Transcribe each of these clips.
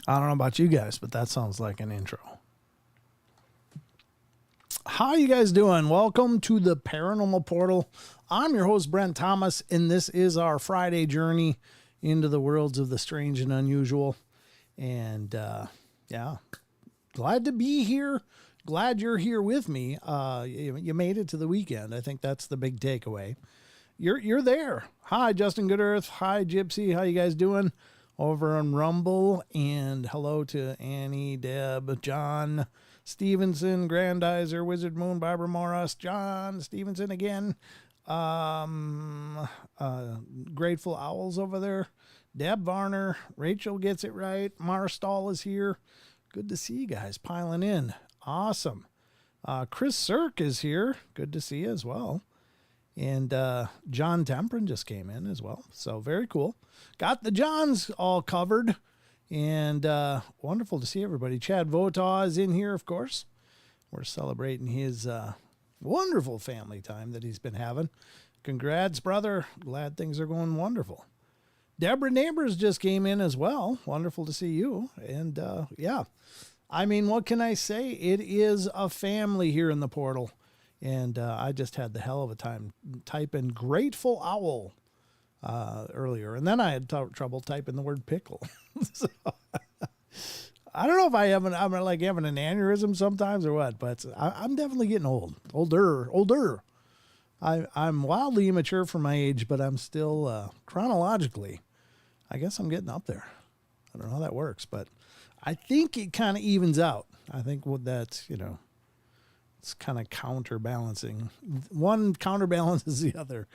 I don't know about you guys, but that sounds like an intro. How you guys doing? Welcome to the Paranormal Portal. I'm your host, Brent Thomas, and this is our Friday journey into the worlds of the strange and unusual. And yeah, glad to be here. Glad you're here with me. You made it to the weekend. I think that's the big takeaway. You're there. Hi, Justin Goodearth. Hi, Gypsy. How you guys doing over on Rumble? And hello to Annie, Deb, John Stevenson, Grandizer, Wizard Moon, Barbara Morris, John Stevenson again. Grateful Owls over there. Deb Varner, Rachel gets it right. Marstall is here. Good to see you guys piling in. Awesome. Chris Cirque is here. Good to see you as well. And John Temprin just came in as well. So very cool. Got the Johns all covered. And wonderful to see everybody. Chad Votaw is in here, of course. We're celebrating his wonderful family time that he's been having. Congrats, brother. Glad things are going wonderful. Deborah Neighbors just came in as well. Wonderful to see you. And yeah, I mean, what can I say? It is a family here in the portal. And I just had the hell of a time typing Grateful Owl earlier. And then I had trouble typing the word pickle. So, I don't know if I'm like having an aneurysm sometimes or what, but I'm definitely getting old. Older. I'm wildly immature for my age, but I'm still chronologically, I guess I'm getting up there. I don't know how that works, but I think it kind of evens out. I think what that's, it's kind of counterbalancing. One counterbalances the other.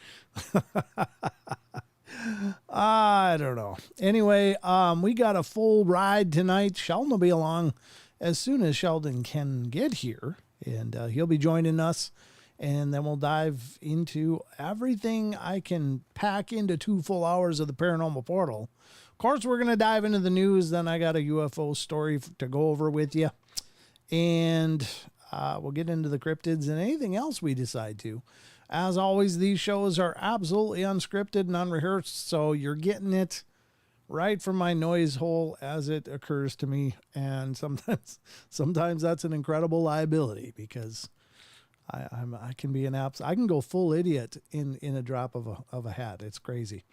I don't know. Anyway, we got a full ride tonight. Sheldon will be along as soon as Sheldon can get here, and he'll be joining us. And then we'll dive into everything I can pack into 2 full hours of the Paranormal Portal. Of course, we're going to dive into the news. Then I got a UFO story to go over with you. And we'll get into the cryptids and anything else we decide to. As always, these shows are absolutely unscripted and unrehearsed, so you're getting it right from my noise hole as it occurs to me. And sometimes that's an incredible liability because I can be I can go full idiot in a drop of a hat. It's crazy.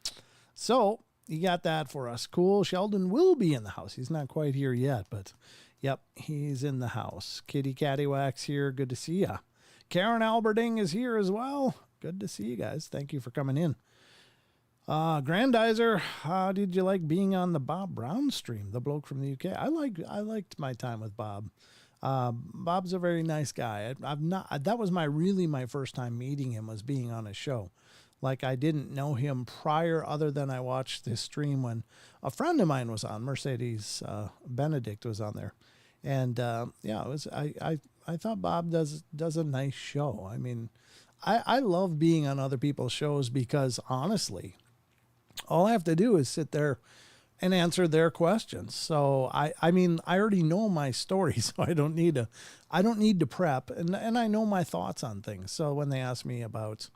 So you got that for us. Cool. Sheldon will be in the house. He's not quite here yet, but yep, he's in the house. Kitty Cattywax here. Good to see ya. Karen Alberding is here as well. Good to see you guys. Thank you for coming in. Grandizer, how did you like being on the Bob Brown stream? The bloke from the UK. I liked my time with Bob. Bob's a very nice guy. That was my first time meeting him, was being on his show. Like, I didn't know him prior other than I watched this stream when a friend of mine was on. Mercedes Benedict was on there. And yeah, it was I thought Bob does a nice show. I mean, I love being on other people's shows because honestly, all I have to do is sit there and answer their questions. So I mean, I already know my story, so I don't need to prep, and I know my thoughts on things. So when they ask me about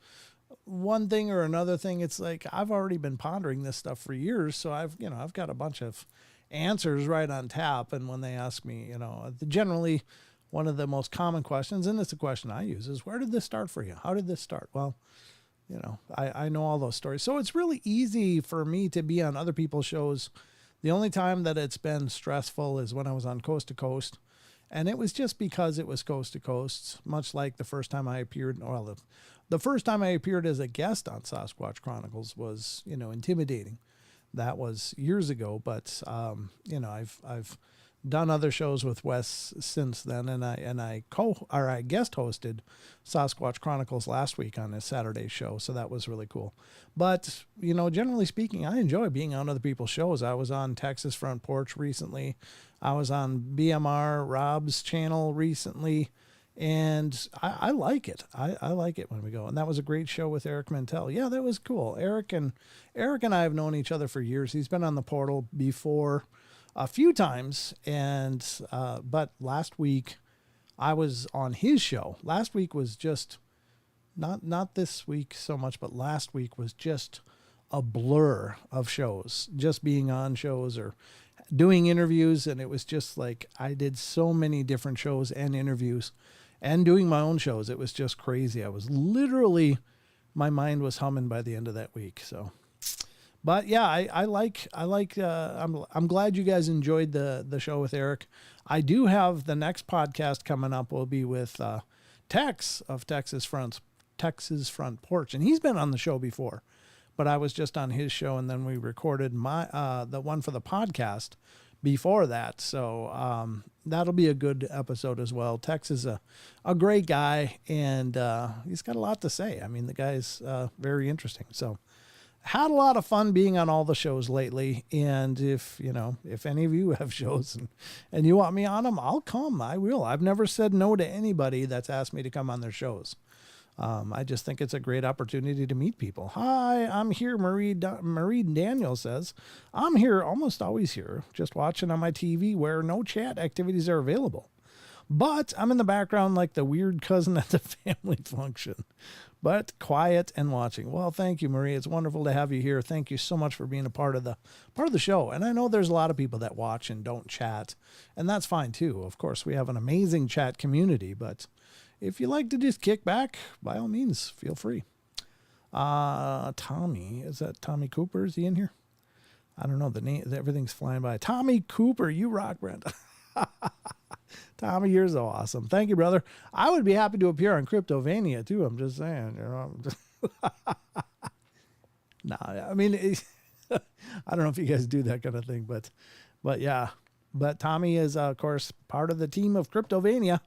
one thing or another thing, it's like I've already been pondering this stuff for years. So I've got a bunch of answers right on tap. And when they ask me, generally one of the most common questions, and it's a question I use, is where did this start for you? How did this start? Well, I know all those stories. So it's really easy for me to be on other people's shows. The only time that it's been stressful is when I was on Coast to Coast. And it was just because it was Coast to Coast, much like the first time I appeared. Well, the first time I appeared as a guest on Sasquatch Chronicles was, intimidating. That was years ago, but I've done other shows with Wes since then, and I guest hosted Sasquatch Chronicles last week on his Saturday show, so that was really cool. But generally speaking, I enjoy being on other people's shows. I was on Texas Front Porch recently. I was on BMR Rob's channel recently, and I like it. I like it when we go, and that was a great show with Eric Mantel. Yeah, that was cool. Eric and I have known each other for years. He's been on the portal before a few times, and but last week I was on his show. Last week was just not this week so much, but last week was just a blur of shows, just being on shows or doing interviews, and it was just like I did so many different shows and interviews and doing my own shows. It was just crazy. I was literally, my mind was humming by the end of that week. So, but yeah, I'm glad you guys enjoyed the show with Eric. I do have the next podcast coming up will be with Tex of Texas Front Porch, and he's been on the show before, but I was just on his show, and then we recorded the one for the podcast before that. So that'll be a good episode as well. Tex is a great guy, and he's got a lot to say. I mean, the guy's very interesting. So had a lot of fun being on all the shows lately. And if any of you have shows and you want me on them, I'll come. I will. I've never said no to anybody that's asked me to come on their shows. I just think it's a great opportunity to meet people. Hi, I'm here. Marie Daniel says, I'm here, almost always here, just watching on my TV where no chat activities are available. But I'm in the background like the weird cousin at the family function, but quiet and watching. Well, thank you, Marie. It's wonderful to have you here. Thank you so much for being a part of the show. And I know there's a lot of people that watch and don't chat, and that's fine too. Of course, we have an amazing chat community, but if you like to just kick back, by all means, feel free. Tommy, is that Tommy Cooper? Is he in here? I don't know the name. Everything's flying by. Tommy Cooper, you rock, Brent. Tommy, you're so awesome. Thank you, brother. I would be happy to appear on Cryptovania too. I'm just saying, Nah, I mean, I don't know if you guys do that kind of thing, but yeah. But Tommy is, of course, part of the team of Cryptovania.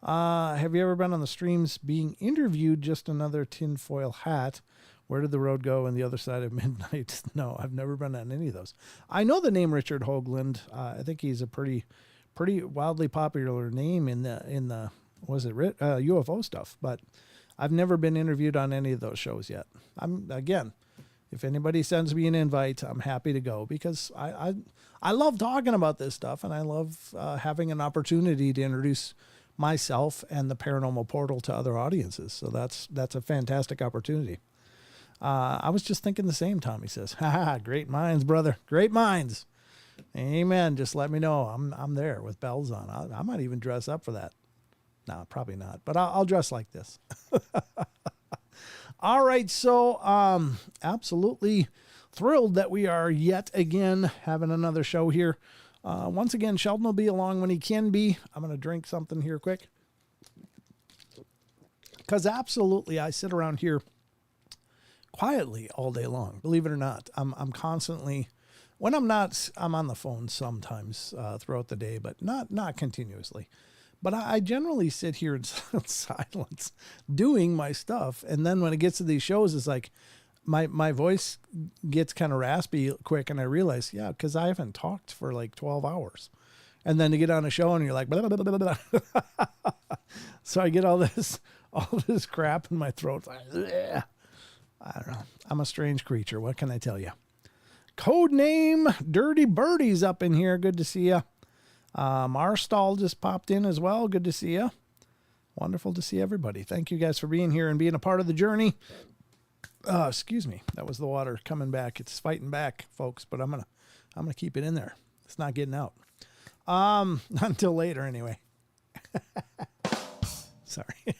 Have you ever been on the streams being interviewed? Just another tinfoil hat. Where did the road go on the other side of midnight? No, I've never been on any of those. I know the name Richard Hoagland. I think he's a pretty wildly popular name in the UFO stuff, but I've never been interviewed on any of those shows yet. If anybody sends me an invite, I'm happy to go because I love talking about this stuff, and I love having an opportunity to introduce myself and the Paranormal Portal to other audiences. So that's a fantastic opportunity. I was just thinking the same, Tommy says. Ha, great minds, brother. Great minds. Amen. Just let me know. I'm there with bells on. I might even dress up for that. No, probably not, but I'll dress like this. All right. So, absolutely thrilled that we are yet again having another show here. Once again, Sheldon will be along when he can be. I'm going to drink something here quick. Because absolutely, I sit around here quietly all day long. Believe it or not, I'm constantly, when I'm not, I'm on the phone sometimes throughout the day, but not continuously. But I generally sit here in silence doing my stuff. And then when it gets to these shows, it's like, my voice gets kind of raspy quick, and I realize, because I haven't talked for like 12 hours. And then to get on a show and you're like, blah, blah, blah, blah, blah. So I get all this crap in my throat. I don't know. I'm a strange creature. What can I tell you? Code name Dirty Birdie's up in here. Good to see you. Marstall just popped in as well. Good to see you. Wonderful to see everybody. Thank you guys for being here and being a part of the journey. Excuse me. That was the water coming back. It's fighting back, folks, but I'm gonna keep it in there. It's not getting out. Until later anyway. Sorry.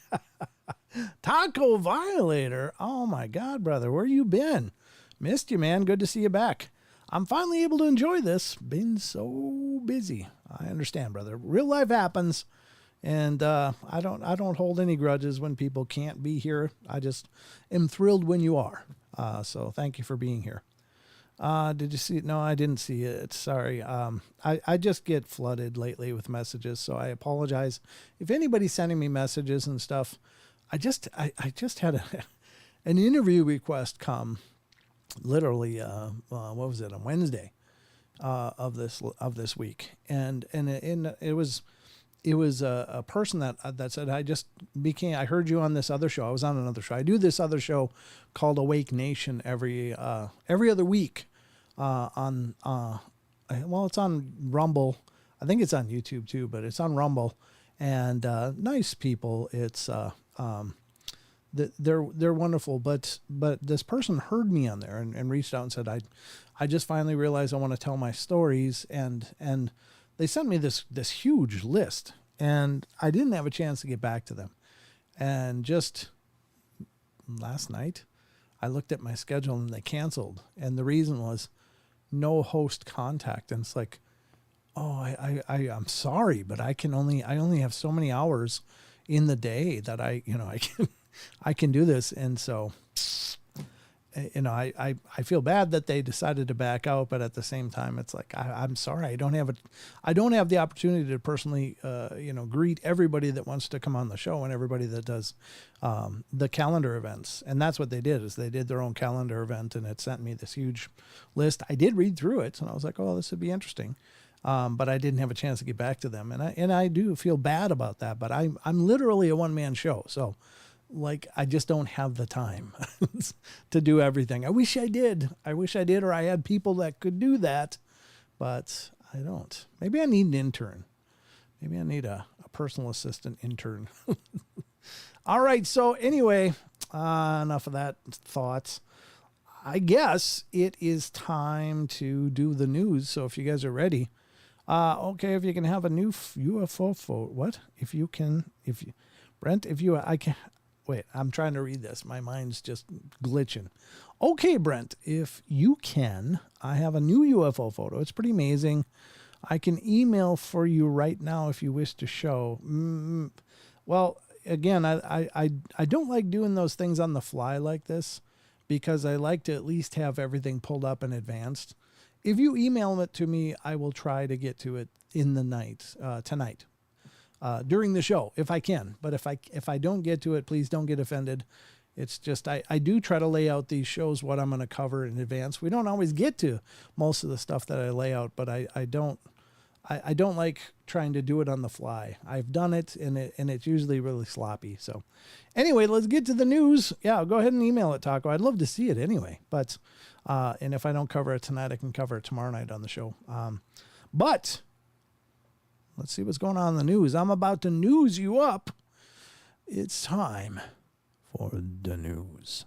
Taco Violator. Oh my God, brother. Where you been? Missed you, man. Good to see you back. I'm finally able to enjoy this. Been so busy. I understand, brother. Real life happens. And I don't hold any grudges when people can't be here. I just am thrilled when you are. So thank you for being here. Did you see it? No, I didn't see it. Sorry. I just get flooded lately with messages, so I apologize. If anybody's sending me messages and stuff, I just had an interview request come literally, what was it, on Wednesday of this week. And it was a person that said, I heard you on this other show. I was on another show. I do this other show called Awake Nation every other week, it's on Rumble. I think it's on YouTube too, but it's on Rumble, and nice people. It's they're wonderful. But this person heard me on there and reached out and said, I just finally realized I want to tell my stories. And they sent me this huge list, and I didn't have a chance to get back to them. And just last night, I looked at my schedule and they canceled. And the reason was no host contact. And it's like, oh, I'm sorry, but I only have so many hours in the day that I can do this. And so, I feel bad that they decided to back out, but at the same time, it's like, I'm sorry, I don't have the opportunity to personally, greet everybody that wants to come on the show and everybody that does, the calendar events. And that's what they did, is they did their own calendar event, and it sent me this huge list. I did read through it and I was like, oh, this would be interesting. But I didn't have a chance to get back to them. And I do feel bad about that, but I'm literally a one-man show. So like, I just don't have the time to do everything. I wish I did, or I had people that could do that, but I don't. Maybe I need an intern. Maybe I need a personal assistant intern. All right. So anyway, enough of that thoughts. I guess it is time to do the news. So if you guys are ready, okay, if you can have a new UFO photo, what? Brent, I can, wait, I'm trying to read this. My mind's just glitching. Okay, Brent, if you can, I have a new UFO photo. It's pretty amazing. I can email for you right now if you wish to show. Well, again, I don't like doing those things on the fly like this, because I like to at least have everything pulled up in advance. If you email it to me, I will try to get to it in the night, tonight, during the show, if I can. But if I don't get to it, please don't get offended. It's just, I do try to lay out these shows, what I'm going to cover in advance. We don't always get to most of the stuff that I lay out, but I don't like trying to do it on the fly. I've done it, and it's usually really sloppy. So anyway, let's get to the news. Yeah, go ahead and email it, Taco. I'd love to see it anyway. But, and if I don't cover it tonight, I can cover it tomorrow night on the show. But let's see what's going on in the news. I'm about to news you up. It's time for the news.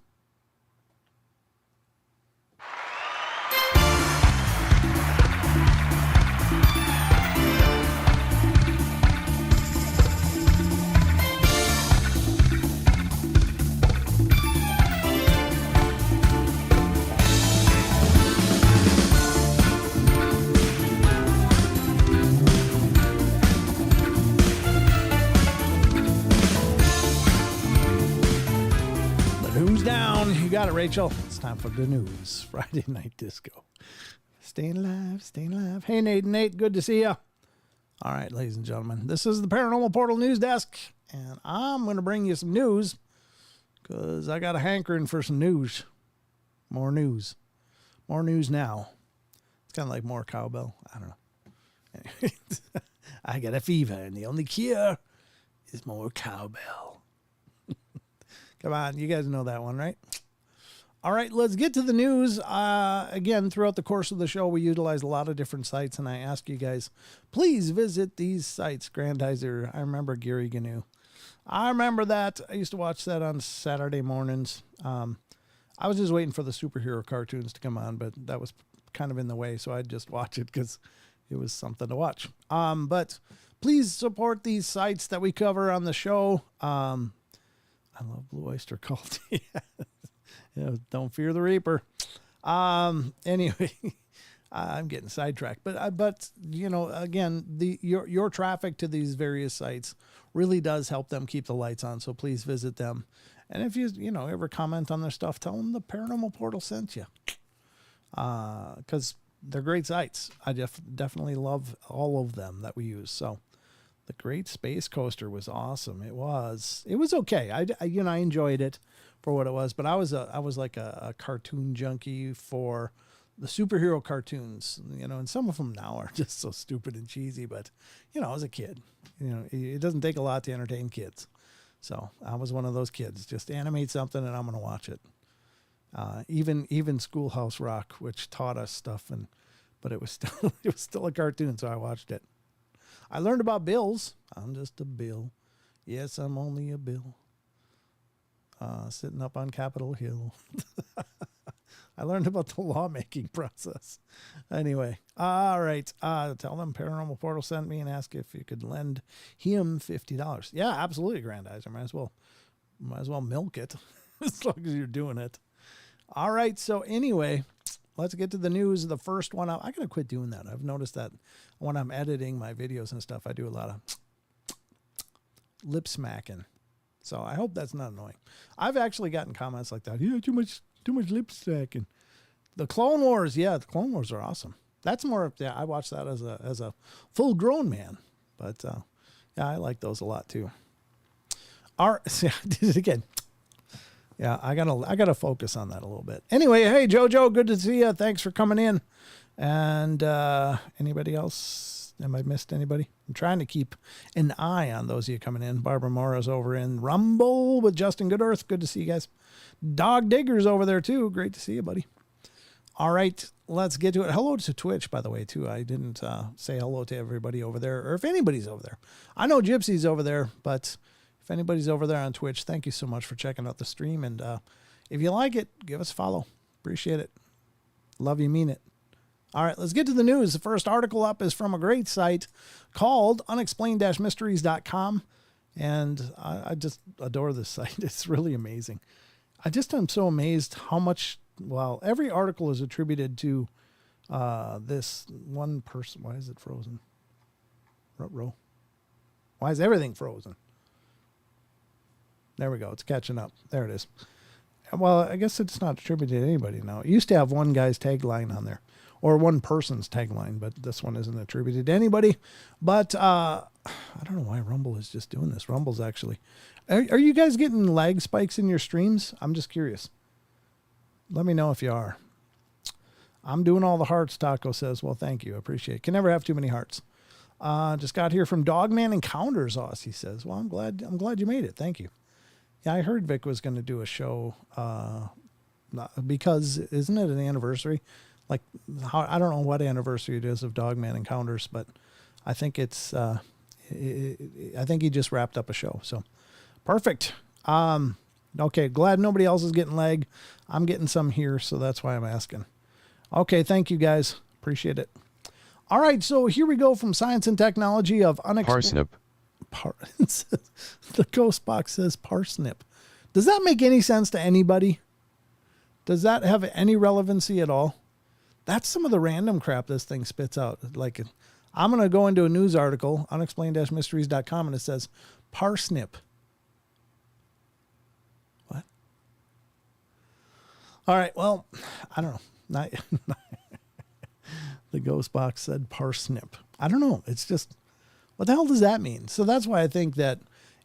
Down. You got it, Rachel. It's time for the news. Friday Night Disco. Staying alive. Hey, Nate, good to see you. All right, ladies and gentlemen, this is the Paranormal Portal News Desk, and I'm going to bring you some news because I got a hankering for some news. More news now. It's kind of like more cowbell. I don't know. Anyway, I got a fever, and the only cure is more cowbell. Come on, you guys know that one, right? All right, let's get to the news. Again, throughout the course of the show, we utilize a lot of different sites, and I ask you guys, please visit these sites. Grandizer, I remember Gary Gnu. I remember that. I used to watch that on Saturday mornings. I was just waiting for the superhero cartoons to come on, but that was kind of in the way, so I'd just watch it because it was something to watch. But please support these sites that we cover on the show. I love Blue Oyster Cult. Yeah, don't fear the Reaper. Anyway, I'm getting sidetracked, but you know, again, your traffic to these various sites really does help them keep the lights on. So please visit them. And if you ever comment on their stuff, tell them the Paranormal Portal sent you. Cause they're great sites. I definitely love all of them that we use. So the Great Space Coaster was awesome. It was okay. I enjoyed it for what it was, but I was like a cartoon junkie for the superhero cartoons, and some of them now are just so stupid and cheesy, but I was a kid, it doesn't take a lot to entertain kids. So I was one of those kids, just animate something and I'm going to watch it. Even Schoolhouse Rock, which taught us stuff, but it was still a cartoon. So I watched it. I learned about bills. I'm just a bill. Yes, I'm only a bill. sitting up on Capitol Hill. I learned about the lawmaking process. Anyway, all right. Tell them Paranormal Portal sent me and ask if you could lend him $50. Yeah, absolutely, Grandizer. Might as well milk it as long as you're doing it. All right. So anyway, let's get to the news. The first one I gotta quit doing that. I've noticed that when I'm editing my videos and stuff, I do a lot of lip smacking. So I hope that's not annoying. I've actually gotten comments like that. Yeah, too much lip smacking. The Clone Wars, yeah, the Clone Wars are awesome. That's more, yeah, I watch that as a full grown man. But yeah, I like those a lot too. All right, yeah, I did it again. Yeah, I gotta focus on that a little bit. Anyway, hey Jojo, good to see you. Thanks for coming in. And anybody else? Am I missed anybody? I'm trying to keep an eye on those of you coming in. Barbara Morris over in Rumble with Justin Goodearth. Good to see you guys. Dog Digger's over there too. Great to see you, buddy. All right, let's get to it. Hello to Twitch, by the way, too. I didn't say hello to everybody over there, or if anybody's over there. I know Gypsy's over there, but if anybody's over there on Twitch, thank you so much for checking out the stream. And if you like it, give us a follow. Appreciate it. Love you, mean it. All right, let's get to the news. The first article up is from a great site called unexplained-mysteries.com. And I just adore this site. It's really amazing. I'm so amazed how much, well, every article is attributed to this one person. Why is it frozen? Ruh-roh. Why is everything frozen? There we go. It's catching up. There it is. Well, I guess it's not attributed to anybody now. It used to have one guy's tagline on there, or one person's tagline, but this one isn't attributed to anybody. But I don't know why Rumble is just doing this. Rumble's actually... Are you guys getting lag spikes in your streams? I'm just curious. Let me know if you are. I'm doing all the hearts, Taco says. Well, thank you. I appreciate it. Can never have too many hearts. Just got here from Dogman Encounters, Aussie says. Well, I'm glad you made it. Thank you. Yeah, I heard Vic was going to do a show because isn't it an anniversary? Like, I don't know what anniversary it is of Dogman Encounters, but I think it's I think he just wrapped up a show. So perfect. Okay, glad nobody else is getting lag. I'm getting some here, so that's why I'm asking. Okay, thank you guys. Appreciate it. All right, so here we go from Science and Technology of Unexplained. Parsnip. The ghost box says parsnip. Does that make any sense to anybody? Does that have any relevancy at all? That's some of the random crap this thing spits out. Like, I'm going to go into a news article, unexplained-mysteries.com, and it says parsnip. What? All right, well, I don't know. The ghost box said parsnip. I don't know. It's just, what the hell does that mean? So that's why I think that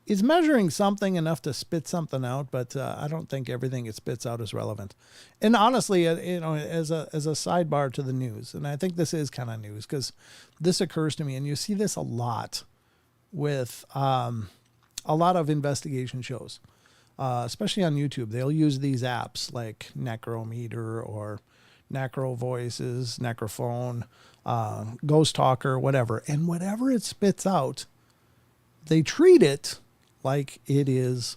it's measuring something enough to spit something out, but I don't think everything it spits out is relevant. And honestly, as a sidebar to the news, and I think this is kind of news because this occurs to me, and you see this a lot with a lot of investigation shows, especially on YouTube. They'll use these apps like Necrometer or Necro Voices, Necrophone, Ghost Talker, whatever. And whatever it spits out, they treat it like it is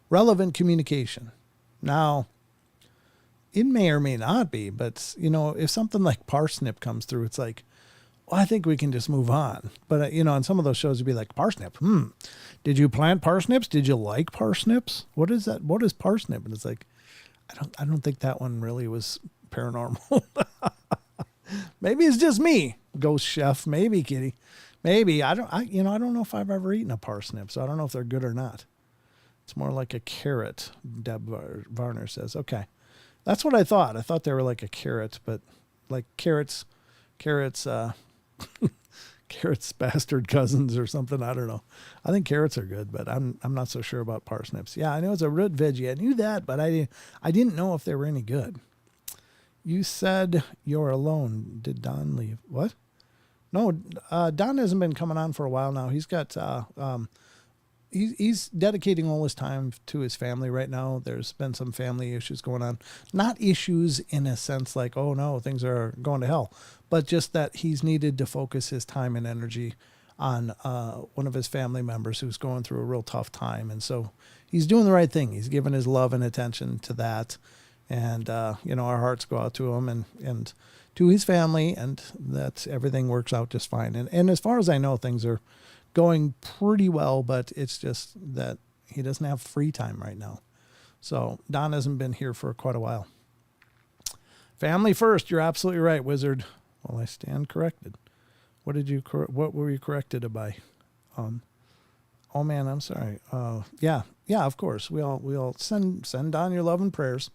relevant communication. Now, it may or may not be, but, if something like parsnip comes through, it's like, well, I think we can just move on. But, on some of those shows, it'd be like, parsnip. Did you plant parsnips? Did you like parsnips? What is that? What is parsnip? And it's like, I don't think that one really was paranormal. Maybe it's just me, Ghost Chef. Maybe, Kitty. Maybe. I don't know if I've ever eaten a parsnip, so I don't know if they're good or not. It's more like a carrot, Deb Varner says. Okay. That's what I thought. I thought they were like a carrot, but like carrots, carrots bastard cousins or something. I don't know. I think carrots are good, but I'm not so sure about parsnips. Yeah, I know it's a root veggie. I knew that, but I didn't know if they were any good. You said you're alone. Did Don leave? What? No, Don hasn't been coming on for a while now. He's got, he's dedicating all his time to his family right now. There's been some family issues going on. Not issues in a sense like, oh no, things are going to hell, but just that he's needed to focus his time and energy on one of his family members who's going through a real tough time. And so he's doing the right thing. He's giving his love and attention to that. And, our hearts go out to him and to his family, and that everything works out just fine. And as far as I know, things are going pretty well, but it's just that he doesn't have free time right now. So Don hasn't been here for quite a while. Family first. You're absolutely right, Wizard. Well, I stand corrected. What were you corrected by? Oh man, I'm sorry. Yeah, of course. We all send Don your love and prayers,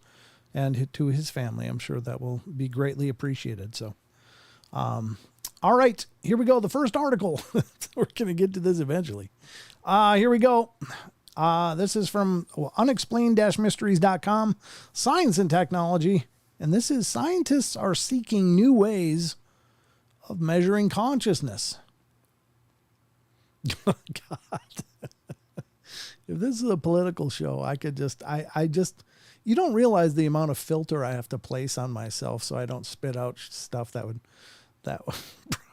and to his family. I'm sure that will be greatly appreciated. So, all right, here we go. The first article. We're going to get to this eventually. Here we go. This is from unexplained-mysteries.com, Science and Technology. And this is scientists are seeking new ways of measuring consciousness. Oh, God. If this is a political show, I could you don't realize the amount of filter I have to place on myself so I don't spit out stuff that would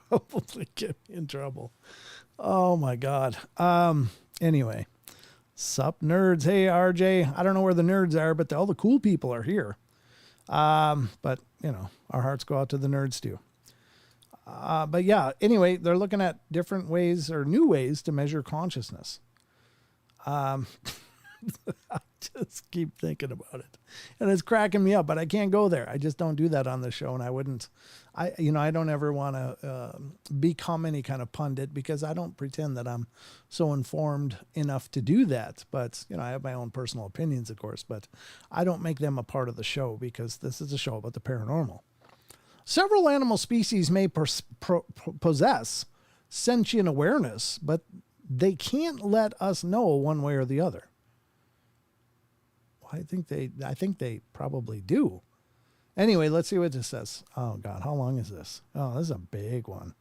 probably get me in trouble. Oh my God. Anyway, sup nerds. Hey RJ, I don't know where the nerds are, but all the cool people are here. But our hearts go out to the nerds too. But yeah, anyway, they're looking at different ways or new ways to measure consciousness. I just keep thinking about it, and it's cracking me up, but I can't go there. I just don't do that on the show. And I don't ever want to become any kind of pundit, because I don't pretend that I'm so informed enough to do that. But, I have my own personal opinions, of course, but I don't make them a part of the show, because this is a show about the paranormal. Several animal species may possess sentient awareness, but they can't let us know one way or the other. I think they probably do. Anyway, let's see what this says. Oh God, how long is this? Oh, this is a big one.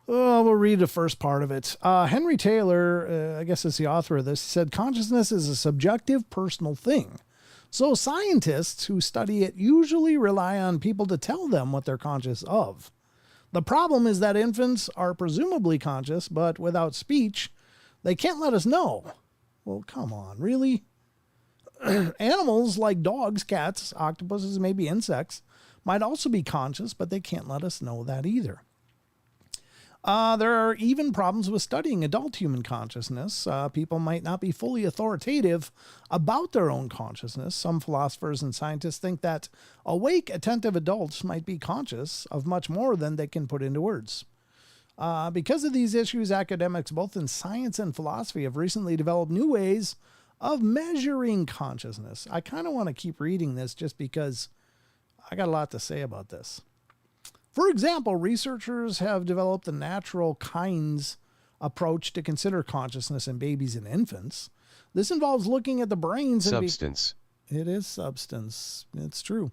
Oh, we'll read the first part of it. Henry Taylor, I guess is the author of this, said consciousness is a subjective, personal thing. So scientists who study it usually rely on people to tell them what they're conscious of. The problem is that infants are presumably conscious, but without speech, they can't let us know. Well, come on, really? Animals like dogs, cats, octopuses, maybe insects might also be conscious, but they can't let us know that either. There are even problems with studying adult human consciousness. People might not be fully authoritative about their own consciousness. Some philosophers and scientists think that awake, attentive adults might be conscious of much more than they can put into words. Because of these issues, academics both in science and philosophy have recently developed new ways of measuring consciousness. I kind of want to keep reading this just because I got a lot to say about this. For example, researchers have developed the natural kinds approach to consider consciousness in babies and infants. This involves looking at the brains. Substance. It is substance. It's true.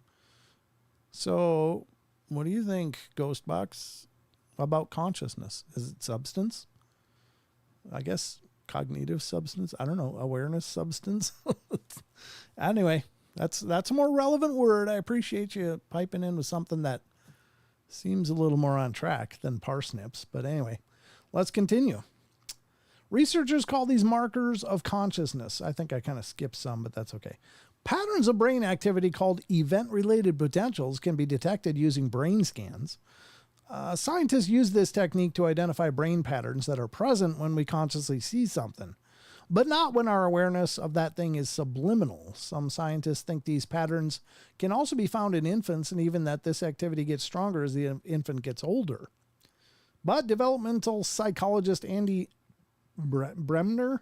So what do you think, Ghostbox, about consciousness? Is it substance? I guess cognitive substance. I don't know. Awareness substance. Anyway, that's a more relevant word. I appreciate you piping in with something that seems a little more on track than parsnips. But anyway, let's continue. Researchers call these markers of consciousness. I think I kind of skipped some, but that's okay. Patterns of brain activity called event-related potentials can be detected using brain scans. Scientists use this technique to identify brain patterns that are present when we consciously see something, but not when our awareness of that thing is subliminal. Some scientists think these patterns can also be found in infants, and even that this activity gets stronger as the infant gets older. But developmental psychologist Andy Bremner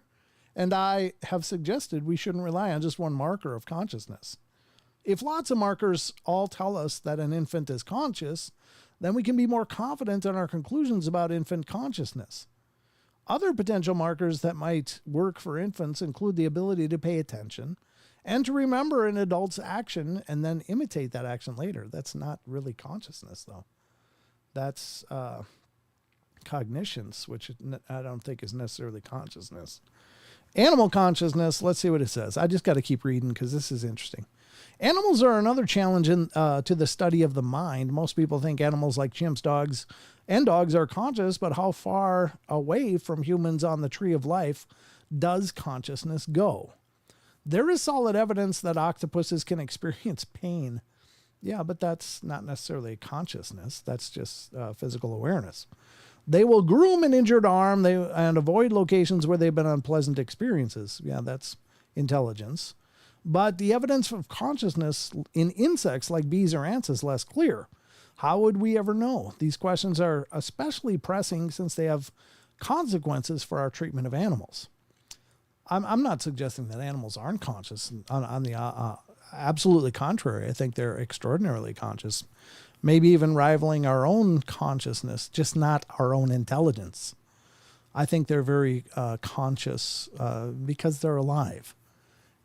and I have suggested we shouldn't rely on just one marker of consciousness. If lots of markers all tell us that an infant is conscious, then we can be more confident in our conclusions about infant consciousness. Other potential markers that might work for infants include the ability to pay attention and to remember an adult's action and then imitate that action later. That's not really consciousness, though. That's cognitions, which I don't think is necessarily consciousness. Animal consciousness, let's see what it says. I just got to keep reading because this is interesting. Animals are another challenge to the study of the mind. Most people think animals like chimps, dogs, and dogs are conscious, but how far away from humans on the tree of life does consciousness go? There is solid evidence that octopuses can experience pain. Yeah, but that's not necessarily consciousness. That's just physical awareness. They will groom an injured arm and avoid locations where they've been unpleasant experiences. Yeah, that's intelligence. But the evidence of consciousness in insects like bees or ants is less clear. How would we ever know? These questions are especially pressing since they have consequences for our treatment of animals. I'm not suggesting that animals aren't conscious. On the absolutely contrary, I think they're extraordinarily conscious, maybe even rivaling our own consciousness, just not our own intelligence. I think they're very conscious because they're alive.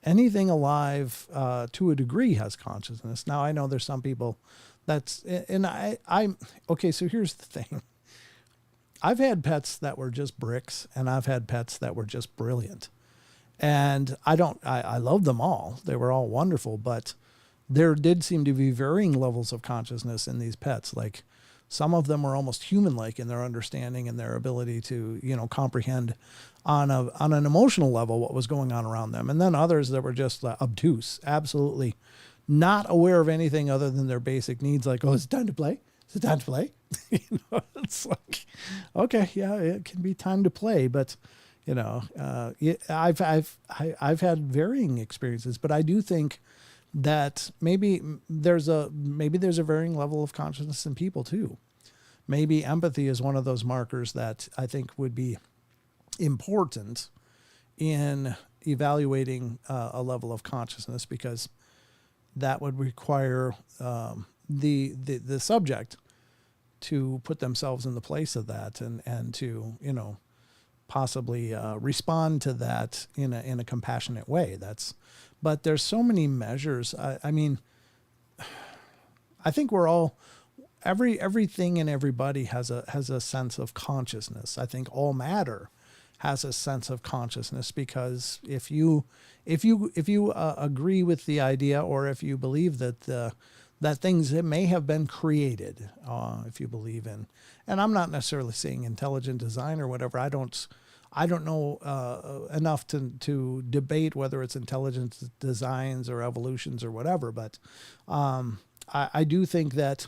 Anything alive to a degree has consciousness. Now, I know there's some people okay, so here's the thing. I've had pets that were just bricks, and I've had pets that were just brilliant. And I love them all. They were all wonderful, but there did seem to be varying levels of consciousness in these pets. Like some of them were almost human-like in their understanding and their ability to, comprehend on an emotional level what was going on around them. And then others that were just obtuse, absolutely not aware of anything other than their basic needs. Like, oh, is it time to play? Is it time to play? It's like, okay, yeah, it can be time to play, but I've had varying experiences, but I do think that maybe there's a varying level of consciousness in people too. Maybe empathy is one of those markers that I think would be important in evaluating a level of consciousness, because that would require the subject to put themselves in the place of that and to possibly respond to that in a compassionate way. But there's so many measures. I mean, I think we're all everything and everybody has a sense of consciousness. I think all matter has a sense of consciousness, because if you agree with the idea, or if you believe that things that may have been created, if you believe in, and I'm not necessarily saying intelligent design or whatever. I don't know enough to debate whether it's intelligent designs or evolutions or whatever, but I do think that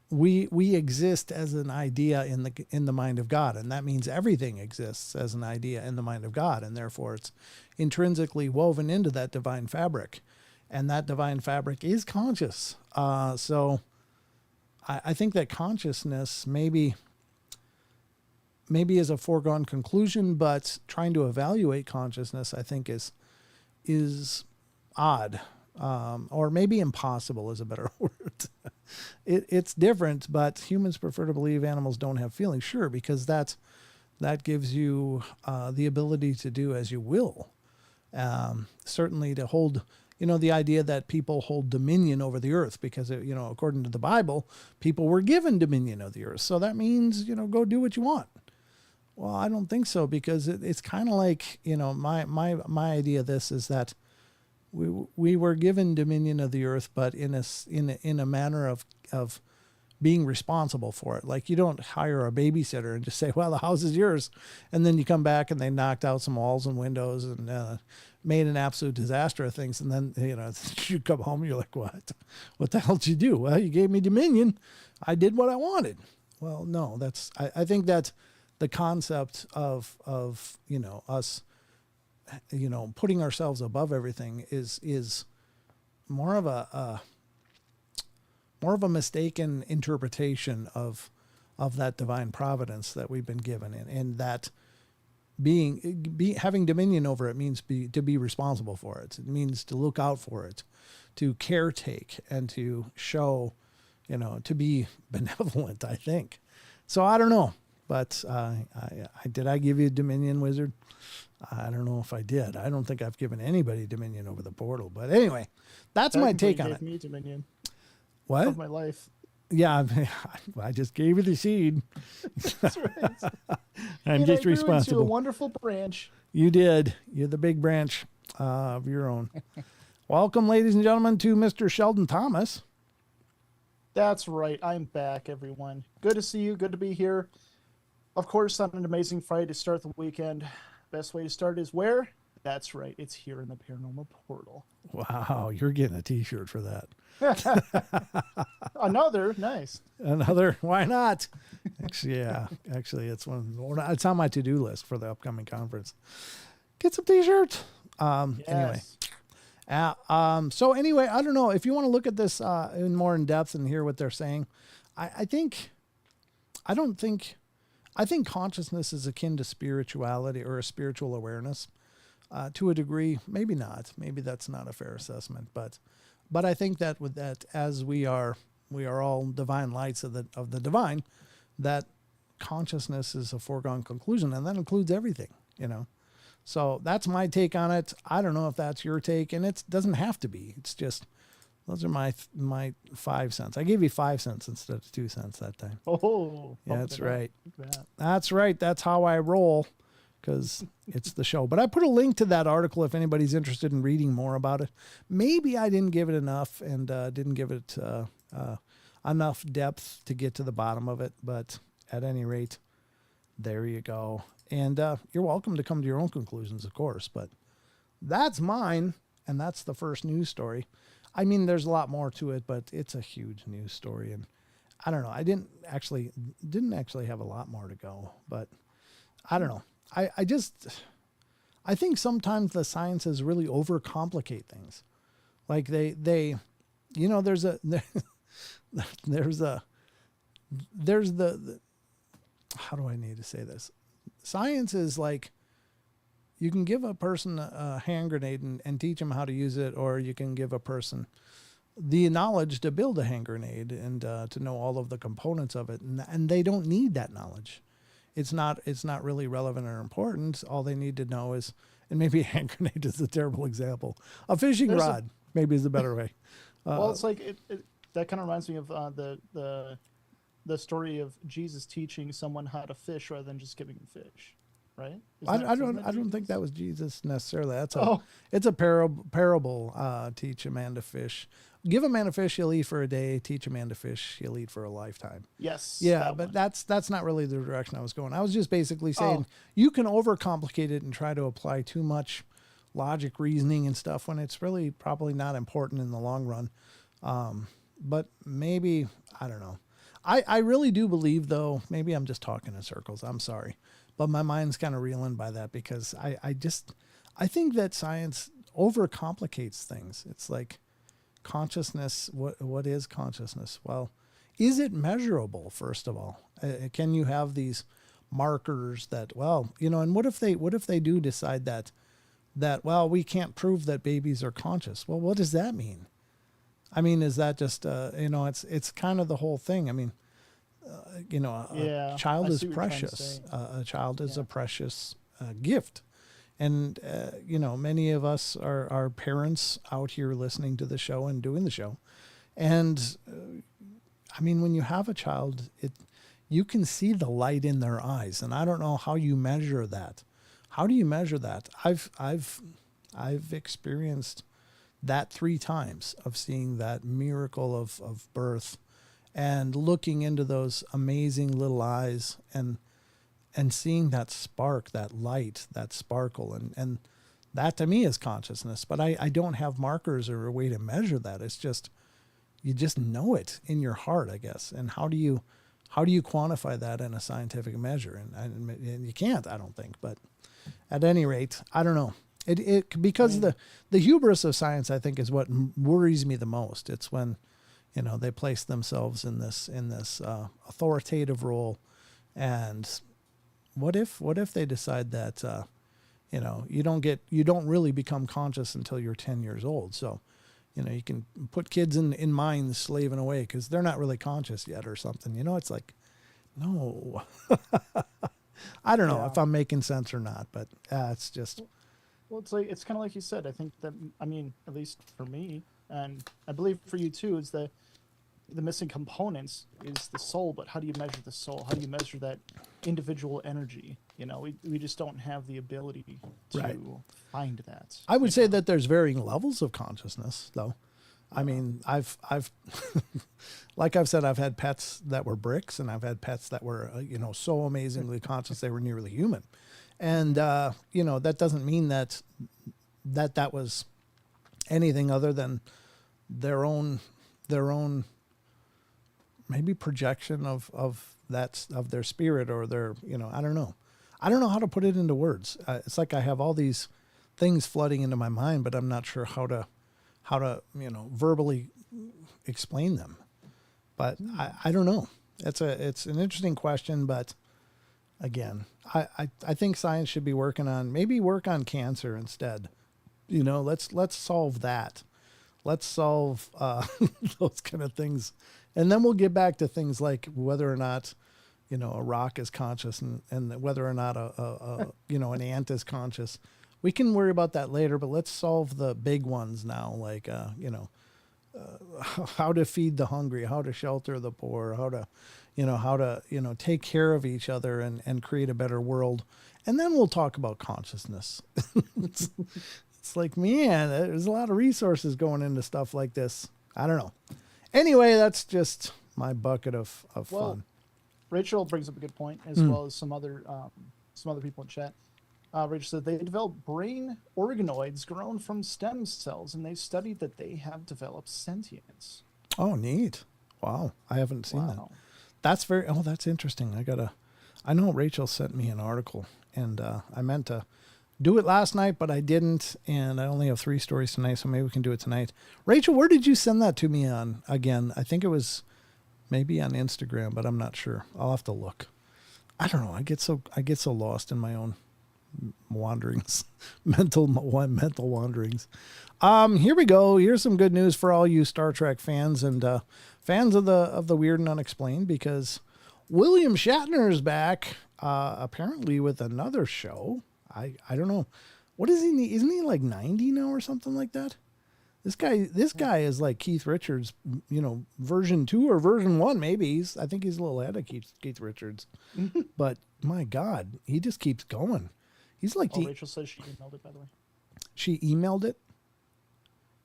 we exist as an idea in the mind of God, and that means everything exists as an idea in the mind of God, and therefore it's intrinsically woven into that divine fabric, and that divine fabric is conscious. So I think that consciousness maybe is a foregone conclusion, but trying to evaluate consciousness, I think, is odd, or maybe impossible is a better word. It's different, but humans prefer to believe animals don't have feelings. Sure, because that gives you the ability to do as you will. Certainly to hold, the idea that people hold dominion over the earth, because, according to the Bible, people were given dominion of the earth. So that means, go do what you want. Well, I don't think so, because it's kind of like, my idea of this is that we were given dominion of the earth, but in a manner of being responsible for it. Like, you don't hire a babysitter and just say, well, the house is yours, and then you come back and they knocked out some walls and windows and made an absolute disaster of things, and then you come home and you're like, what the hell did you do? Well, you gave me dominion, I did what I wanted. Well, no, I think that the concept of us putting ourselves above everything is more of a mistaken interpretation of that divine providence that we've been given, and that having dominion over it means to be responsible for it. It means to look out for it, to caretake, and to show, to be benevolent, I think. So I don't know, but did I give you dominion, Wizard? I don't know if I did. I don't think I've given anybody dominion over the portal. But anyway, that's my take on it. Me dominion. What? Of my life. Yeah, I just gave you the seed. That's right. I'm just responsible. Into a wonderful branch. You did. You're the big branch of your own. Welcome, ladies and gentlemen, to Mr. Sheldon Thomas. That's right. I'm back, everyone. Good to see you. Good to be here. Of course, on an amazing Friday to start the weekend. Best way to start is where? That's right. It's here in the Paranormal Portal. Wow, you're getting a T-shirt for that. Another. Nice. Another. Why not? Actually, yeah. Actually, it's it's on my to-do list for the upcoming conference. Get some T-shirts. Anyway. So anyway, I don't know if you want to look at this in more in depth and hear what they're saying. I think consciousness is akin to spirituality or a spiritual awareness to a degree. Maybe not. Maybe that's not a fair assessment. But I think that with that, as we are all divine lights of the divine, that consciousness is a foregone conclusion, and that includes everything. So that's my take on it. I don't know if that's your take, and it doesn't have to be. It's just, those are my 5 cents. I gave you 5 cents instead of 2 cents that time. Oh, yeah, that's right. That's right. That's how I roll, because it's the show. But I put a link to that article if anybody's interested in reading more about it. Maybe I didn't give it enough and didn't give it enough depth to get to the bottom of it. But at any rate, there you go. And you're welcome to come to your own conclusions, of course, but that's mine. And that's the first news story. I mean, there's a lot more to it, but it's a huge news story. And I don't know. I didn't actually have a lot more to go, but I don't know. I think sometimes the sciences really overcomplicate things. Like there's the how do I need to say this? Science is like, you can give a person a hand grenade and teach them how to use it, or you can give a person the knowledge to build a hand grenade and to know all of the components of it. And they don't need that knowledge. It's not really relevant or important. All they need to know is, and maybe a hand grenade is a terrible example. A fishing rod maybe is a better way. Well, it's like, that kind of reminds me of the story of Jesus teaching someone how to fish rather than just giving them fish, right? I don't think that was Jesus necessarily. It's a parable. Teach a man to fish. Give a man a fish, he'll eat for a day. Teach a man to fish, he'll eat for a lifetime. Yes. Yeah, but that's not really the direction I was going. I was just basically saying you can overcomplicate it and try to apply too much logic, reasoning, and stuff when it's really probably not important in the long run. But maybe, I don't know. I really do believe, though, maybe I'm just talking in circles. I'm sorry. But my mind's kind of reeling by that because I think that science overcomplicates things. It's like consciousness. What is consciousness? Well, is it measurable, first of all? Can you have these markers that, and what if they do decide that, we can't prove that babies are conscious? Well, what does that mean? I mean, is that just, it's kind of the whole thing. I mean, a child is precious. A child is a precious gift. And, many of us are parents out here listening to the show and doing the show. And, I mean, when you have a child, you can see the light in their eyes. And I don't know how you measure that. How do you measure that? I've experienced that 3 times of seeing that miracle of birth and looking into those amazing little eyes and seeing that spark, that light, that sparkle. And that to me is consciousness, but I don't have markers or a way to measure that. It's just, you just know it in your heart, I guess. And how do you quantify that in a scientific measure? And you can't, I don't think, but at any rate, I don't know. Because the hubris of science, I think, is what worries me the most. It's when, they place themselves in this authoritative role, and what if they decide that you don't really become conscious until you're 10 years old. So, you can put kids in mines slaving away because they're not really conscious yet or something. It's like, no. I don't know if I'm making sense or not, but it's just. Well, it's kind of like you said. I think that, at least for me, and I believe for you too, is the missing components is the soul. But how do you measure the soul? How do you measure that individual energy? We just don't have the ability to Right. find that. I would say that there's varying levels of consciousness, though. I mean, I've like I've said, I've had pets that were bricks, and I've had pets that were, so amazingly conscious they were nearly human. And that doesn't mean that was anything other than their own maybe projection of their spirit, or their, I don't know how to put it into words. It's like I have all these things flooding into my mind, but I'm not sure how to verbally explain them. But I don't know. It's an interesting question, but again, I think science should be work on cancer instead. Let's solve that. Let's solve those kind of things. And then we'll get back to things like whether or not, a rock is conscious, and whether or not an ant is conscious. We can worry about that later, but let's solve the big ones now, like, how to feed the hungry, how to shelter the poor, how to take care of each other and create a better world. And then we'll talk about consciousness. It's like, man, there's a lot of resources going into stuff like this. I don't know. Anyway, that's just my bucket of fun. Rachel brings up a good point, as well as some other people in chat. Rachel said they developed brain organoids grown from stem cells, and they studied that they have developed sentience. Oh, neat. Wow. I haven't seen that. That's interesting. I know Rachel sent me an article, and I meant to do it last night, but I didn't, and I only have 3 stories tonight, so maybe we can do it tonight. Rachel, where did you send that to me on again? I think it was maybe on Instagram, but I'm not sure. I'll have to look. I don't know. I get so lost in my own wanderings, mental wanderings. Here we go. Here's some good news for all you Star Trek fans and fans of the weird and unexplained, because William Shatner is back, apparently with another show. I don't know. What is he? Isn't he like 90 now or something like that? This guy is like Keith Richards, version 2 or version 1, maybe. I think he's a little ahead of Keith Richards. But my God, he just keeps going. He's like, Rachel says she emailed it, by the way. She emailed it?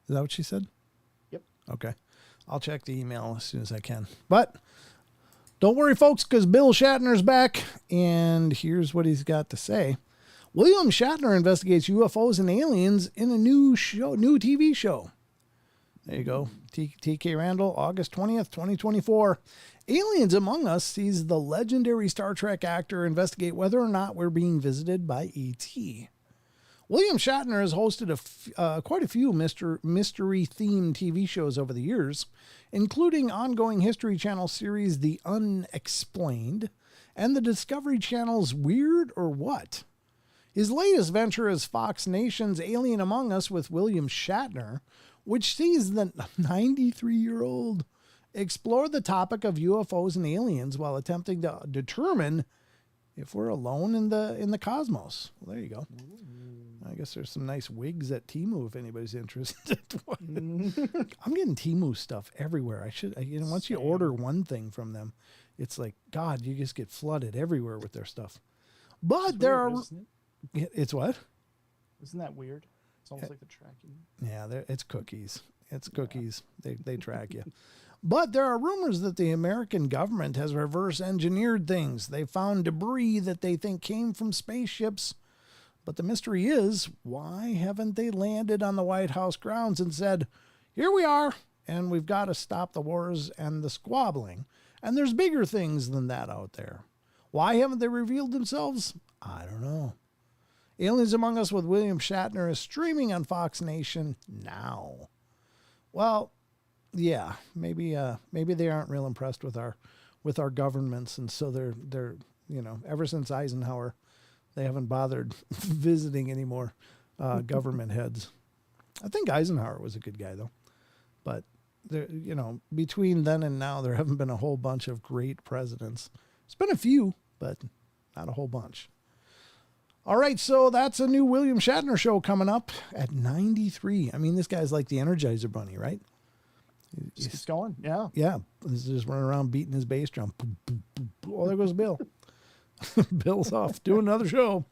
Is that what she said? Yep. Okay. I'll check the email as soon as I can. But don't worry, folks, because Bill Shatner's back, and here's what he's got to say. William Shatner investigates UFOs and aliens in a new TV show. There you go. TK Randall, August 20th, 2024. Aliens Among Us sees the legendary Star Trek actor investigate whether or not we're being visited by ET. William Shatner has hosted quite a few mystery-themed TV shows over the years, including ongoing History Channel series The Unexplained and the Discovery Channel's Weird or What. His latest venture is Fox Nation's Alien Among Us with William Shatner, which sees the 93-year-old explore the topic of UFOs and aliens while attempting to determine if we're alone in the cosmos. Well, there you go. I guess there's some nice wigs at Temu if anybody's interested. I'm getting Temu stuff everywhere. Once you order one thing from them, it's like, God, you just get flooded everywhere with their stuff. But there are... It's what? Isn't that weird? It's almost like the tracking. Yeah, it's cookies. It's cookies. They track you. But there are rumors that the American government has reverse engineered things. They found debris that they think came from spaceships. But the mystery is, why haven't they landed on the White House grounds and said, here we are, and we've got to stop the wars and the squabbling. And there's bigger things than that out there. Why haven't they revealed themselves? I don't know. Aliens Among Us with William Shatner is streaming on Fox Nation now. Well, yeah, maybe they aren't real impressed with our governments, and so they're ever since Eisenhower, they haven't bothered visiting any more government heads. I think Eisenhower was a good guy though, but there, between then and now, there haven't been a whole bunch of great presidents. It's been a few, but not a whole bunch. All right, so that's a new William Shatner show coming up at 93. I mean, this guy's like the Energizer Bunny, right? He's going, yeah. Yeah, he's just running around beating his bass drum. Oh, there goes Bill. Bill's off doing another show.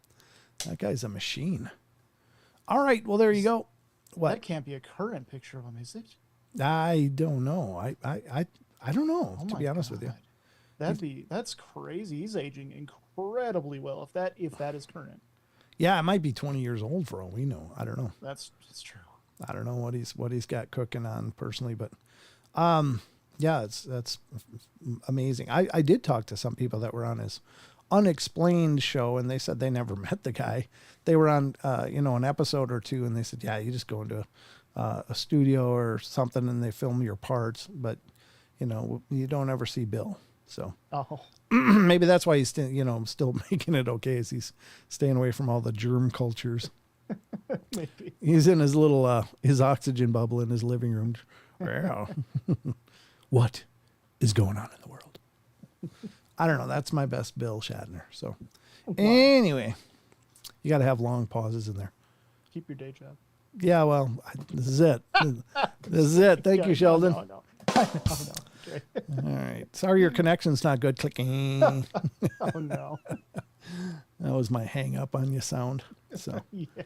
That guy's a machine. All right. Well, there you go. What? That can't be a current picture of him, is it? I don't know. I don't know, to be honest with you. That's crazy. He's aging incredibly well if that is current. Yeah, it might be 20 years old for all we know. I don't know. That's true. I don't know what he's got cooking on personally, but yeah, that's amazing. I did talk to some people that were on his Unexplained show, and they said they never met the guy. They were on an episode or two, and they said, yeah, you just go into a studio or something and they film your parts, but you don't ever see Bill. So maybe that's why he's still making it okay, as he's staying away from all the germ cultures. Maybe. He's in his little his oxygen bubble in his living room. What is going on in the world? I don't know. That's my best Bill Shatner. So anyway, you got to have long pauses in there. Keep your day job. Yeah, well, this is it. This is it. Thank you, Sheldon. No. Okay. All right. Sorry your connection's not good. Clicking. Oh, no. That was my hang up on you sound. So. Yeah.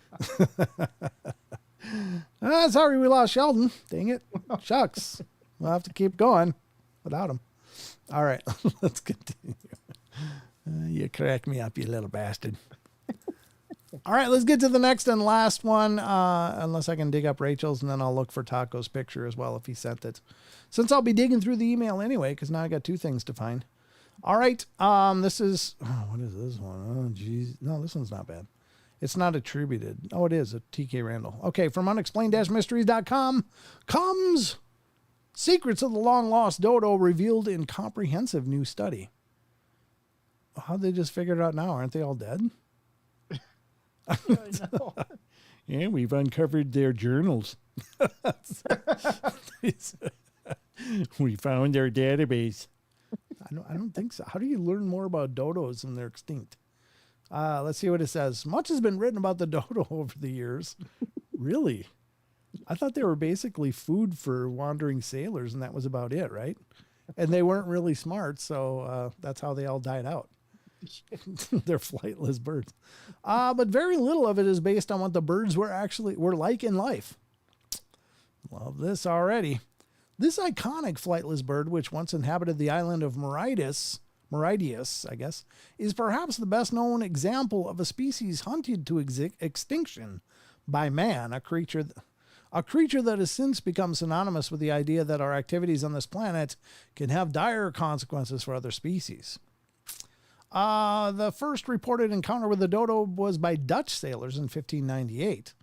Sorry we lost Sheldon. Dang it. Shucks. We'll have to keep going without him. All right. Let's continue. You crack me up, you little bastard. All right, let's get to the next and last one, unless I can dig up Rachel's, and then I'll look for Taco's picture as well if he sent it. Since I'll be digging through the email anyway, because now I got two things to find. All right, this is, what is this one? Oh, geez. No, this one's not bad. It's not attributed. Oh, it is, a TK Randall. Okay, from unexplained-mysteries.com comes Secrets of the Long-Lost Dodo revealed in comprehensive new study. How'd they just figure it out now? Aren't they all dead? I know. Yeah, we've uncovered their journals. We found their database. I don't think so. How do you learn more about dodos when they're extinct? Let's see what it says. Much has been written about the dodo over the years. Really? I thought they were basically food for wandering sailors, and that was about it, right? And they weren't really smart, so that's how they all died out. They're flightless birds. But very little of it is based on what the birds were like in life. Love this already. This iconic flightless bird, which once inhabited the island of Mauritius, I guess, is perhaps the best known example of a species hunted to extinction by man, a creature that has since become synonymous with the idea that our activities on this planet can have dire consequences for other species. The first reported encounter with the dodo was by Dutch sailors in 1598.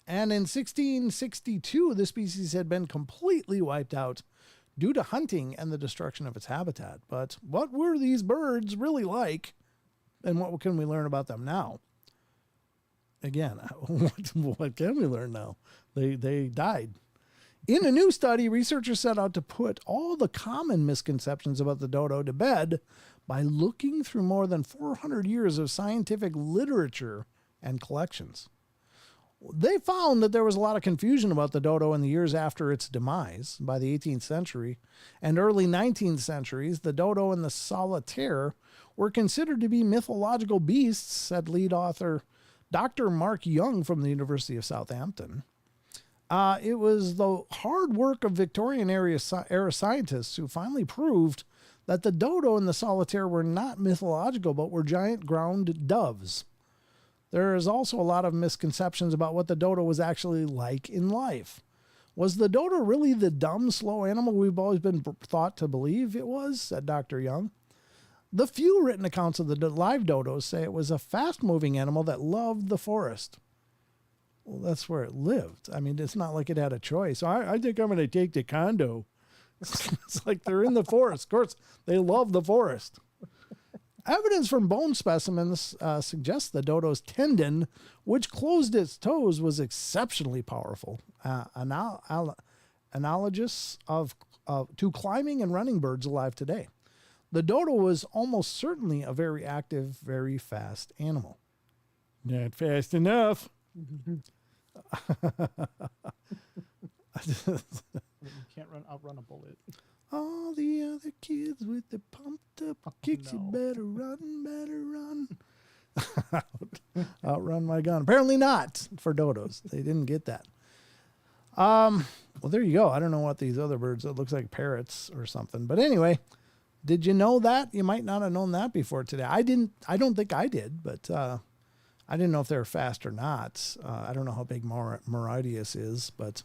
And in 1662, the species had been completely wiped out due to hunting and the destruction of its habitat. But what were these birds really like? And what can we learn about them now? Again, what can we learn now? They died. In a new study, researchers set out to put all the common misconceptions about the dodo to bed by looking through more than 400 years of scientific literature and collections. They found that there was a lot of confusion about the dodo in the years after its demise. By the 18th century and early 19th centuries, the dodo and the solitaire were considered to be mythological beasts, said lead author Dr. Mark Young from the University of Southampton. It was the hard work of Victorian era scientists who finally proved that the dodo and the solitaire were not mythological, but were giant ground doves. There is also a lot of misconceptions about what the dodo was actually like in life. Was the dodo really the dumb, slow animal we've always been thought to believe it was, said Dr. Young. The few written accounts of the live dodos say it was a fast-moving animal that loved the forest. Well, that's where it lived. I mean, it's not like it had a choice. I think I'm going to take the condo. It's like they're in the forest. Of course, they love the forest. Evidence from bone specimens suggests the dodo's tendon, which closed its toes, was exceptionally powerful, analogous to climbing and running birds alive today. The dodo was almost certainly a very active, very fast animal. Not fast enough. You can't outrun a bullet. All the other kids with the pumped up kicks, you no. better run. Outrun my gun. Apparently not for dodos. They didn't get that. Well, there you go. I don't know what these other birds, it looks like parrots or something. But anyway, did you know that? You might not have known that before today. I don't think I did, but I didn't know if they were fast or not. I don't know how big Mauritius is, but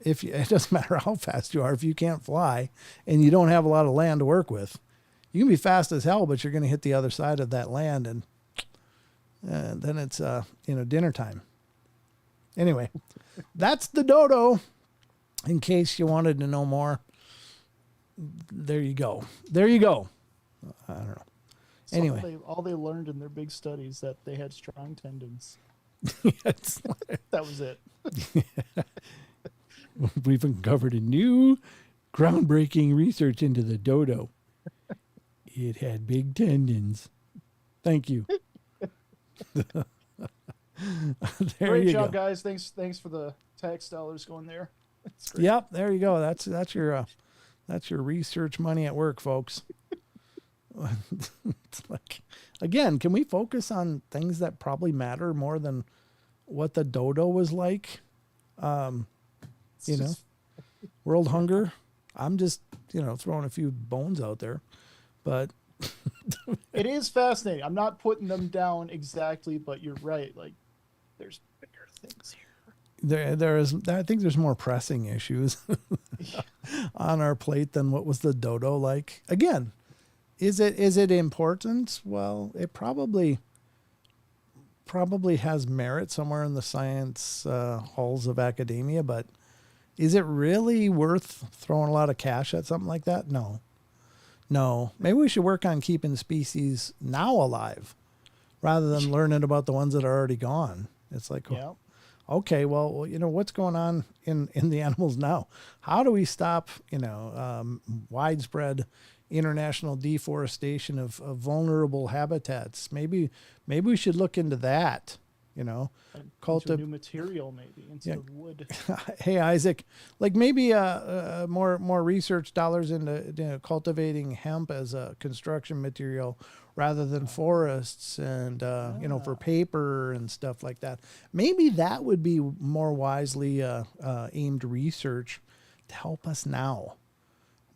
it doesn't matter how fast you are. If you can't fly and you don't have a lot of land to work with, you can be fast as hell, but you're going to hit the other side of that land, and then it's dinner time. Anyway, that's the dodo. In case you wanted to know more, there you go. I don't know. So Anyway, all they learned in their big studies that they had strong tendons. That was it. We've uncovered a new groundbreaking research into the dodo. It had big tendons. Thank you. Great job, guys. Thanks for the tax dollars going there. That's great. Yep, there you go. That's your research money at work, folks. It's like, again, can we focus on things that probably matter more than what the dodo was like? World hunger. I'm just, throwing a few bones out there, but it is fascinating. I'm not putting them down exactly, but you're right. Like, there's bigger things here. There is. I think there's more pressing issues on our plate than what was the dodo like. Again, is it important? Well, it probably has merit somewhere in the science halls of academia, but is it really worth throwing a lot of cash at something like that? No. Maybe we should work on keeping species now alive rather than learning about the ones that are already gone. It's like, yeah. Okay, well, what's going on in the animals now? How do we stop, widespread international deforestation of vulnerable habitats? Maybe we should look into that. Into new material maybe instead of wood. Hey, Isaac, like maybe more research dollars into cultivating hemp as a construction material rather than forests and for paper and stuff like that. Maybe that would be more wisely aimed research to help us now.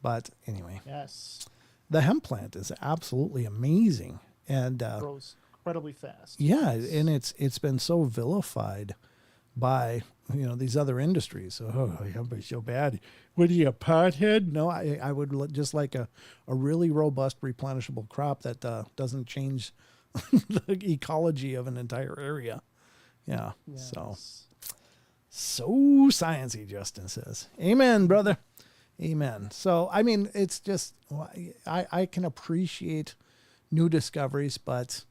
But anyway, yes, the hemp plant is absolutely amazing and grows incredibly fast. Yeah, and it's been so vilified by these other industries. So, hemp is so bad. What are you, a pothead? No, I would just like a really robust replenishable crop that doesn't change the ecology of an entire area. Yeah, yes. so sciencey, Justin says. Amen, brother. Amen. So, I mean, it's just, I can appreciate new discoveries, but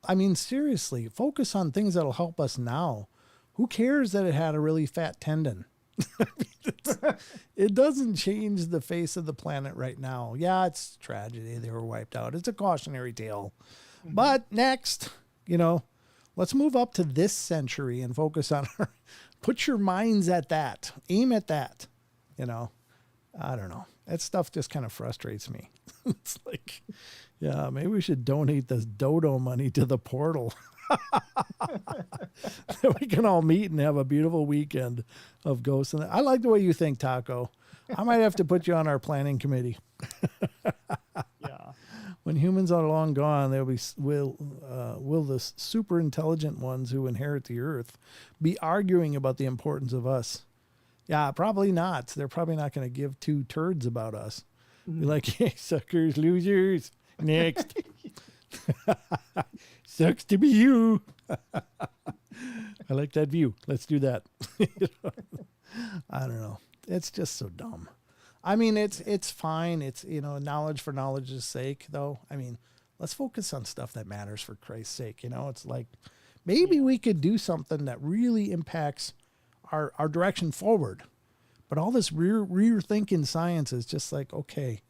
I mean, seriously, focus on things that'll help us now. Who cares that it had a really fat tendon? It doesn't change the face of the planet right now. Yeah, it's tragedy. They were wiped out. It's a cautionary tale. Mm-hmm. But next, let's move up to this century and focus on put your minds at that. Aim at that. I don't know. That stuff just kind of frustrates me. It's like, yeah, maybe we should donate this dodo money to the portal. We can all meet and have a beautiful weekend of ghosts. And I like the way you think, Taco. I might have to put you on our planning committee. Yeah. When humans are long gone, will the super intelligent ones who inherit the earth be arguing about the importance of us? Yeah, probably not. They're probably not going to give two turds about us. Be like, hey, suckers, losers. Next. Sucks to be you. I like that view. Let's do that. I don't know. It's just so dumb. I mean, it's fine. It's, knowledge for knowledge's sake, though. I mean, let's focus on stuff that matters for Christ's sake. It's like maybe we could do something that really impacts our direction forward. But all this rear thinking science is just like, okay,